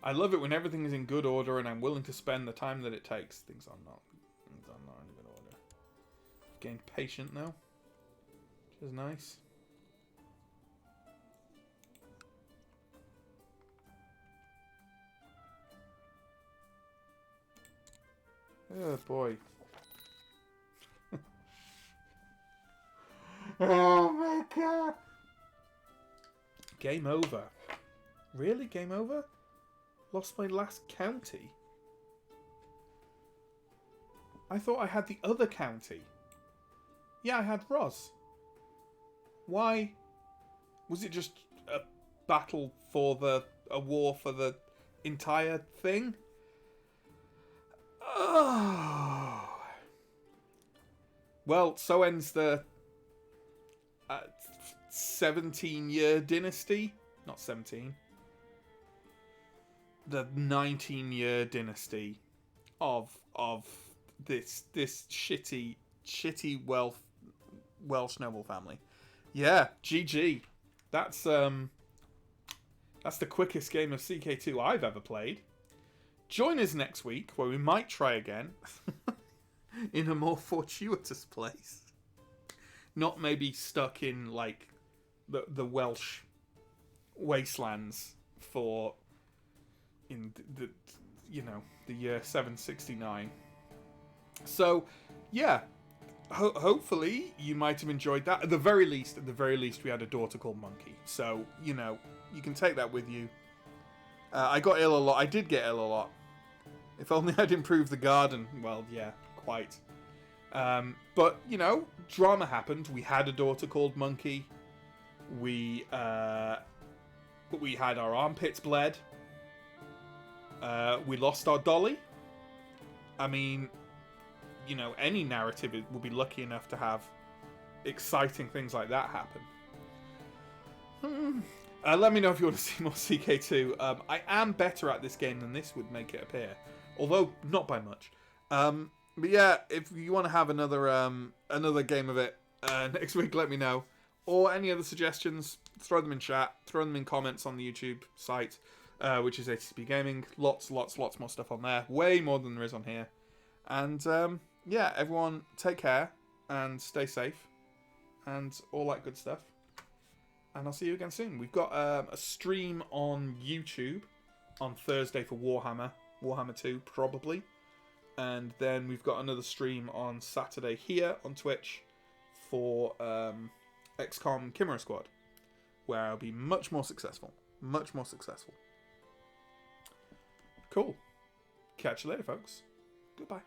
I love it when everything is in good order and I'm willing to spend the time that it takes. Things are not in good order. I've gained patient now, which is nice. Oh boy. Oh my god. Game over. Really? Game over? Lost my last county? I thought I had the other county. Yeah, I had Ross. Why? Was it just a battle for a war for the entire thing? Oh. Well, so ends the 17-year dynasty. Not 17. The 19-year dynasty of this shitty Welsh noble family. Yeah, GG. That's the quickest game of CK2 I've ever played. Join us next week where we might try again in a more fortuitous place. Not maybe stuck in like the Welsh wastelands for in the year 769. So yeah, hopefully you might have enjoyed that. At the very least, we had a daughter called Monkey. So, you know, you can take that with you. I got ill a lot. I did get ill a lot. If only I'd improved the garden. Well, yeah, quite. But, you know, drama happened. We had a daughter called Monkey. We had our armpits bled. We lost our dolly. I mean, you know, any narrative will be lucky enough to have exciting things like that happen. Let me know if you want to see more CK2. I am better at this game than this would make it appear. Although, not by much. But yeah, if you want to have another game of it next week, let me know. Or any other suggestions, throw them in chat. Throw them in comments on the YouTube site, which is ATCB Gaming. Lots more stuff on there. Way more than there is on here. And yeah, everyone take care and stay safe. And all that good stuff. And I'll see you again soon. We've got a stream on YouTube on Thursday for Warhammer 2 probably. And then we've got another stream on Saturday here on Twitch for XCOM Chimera Squad, where I'll be much more successful. Cool. Catch you later, folks. Goodbye.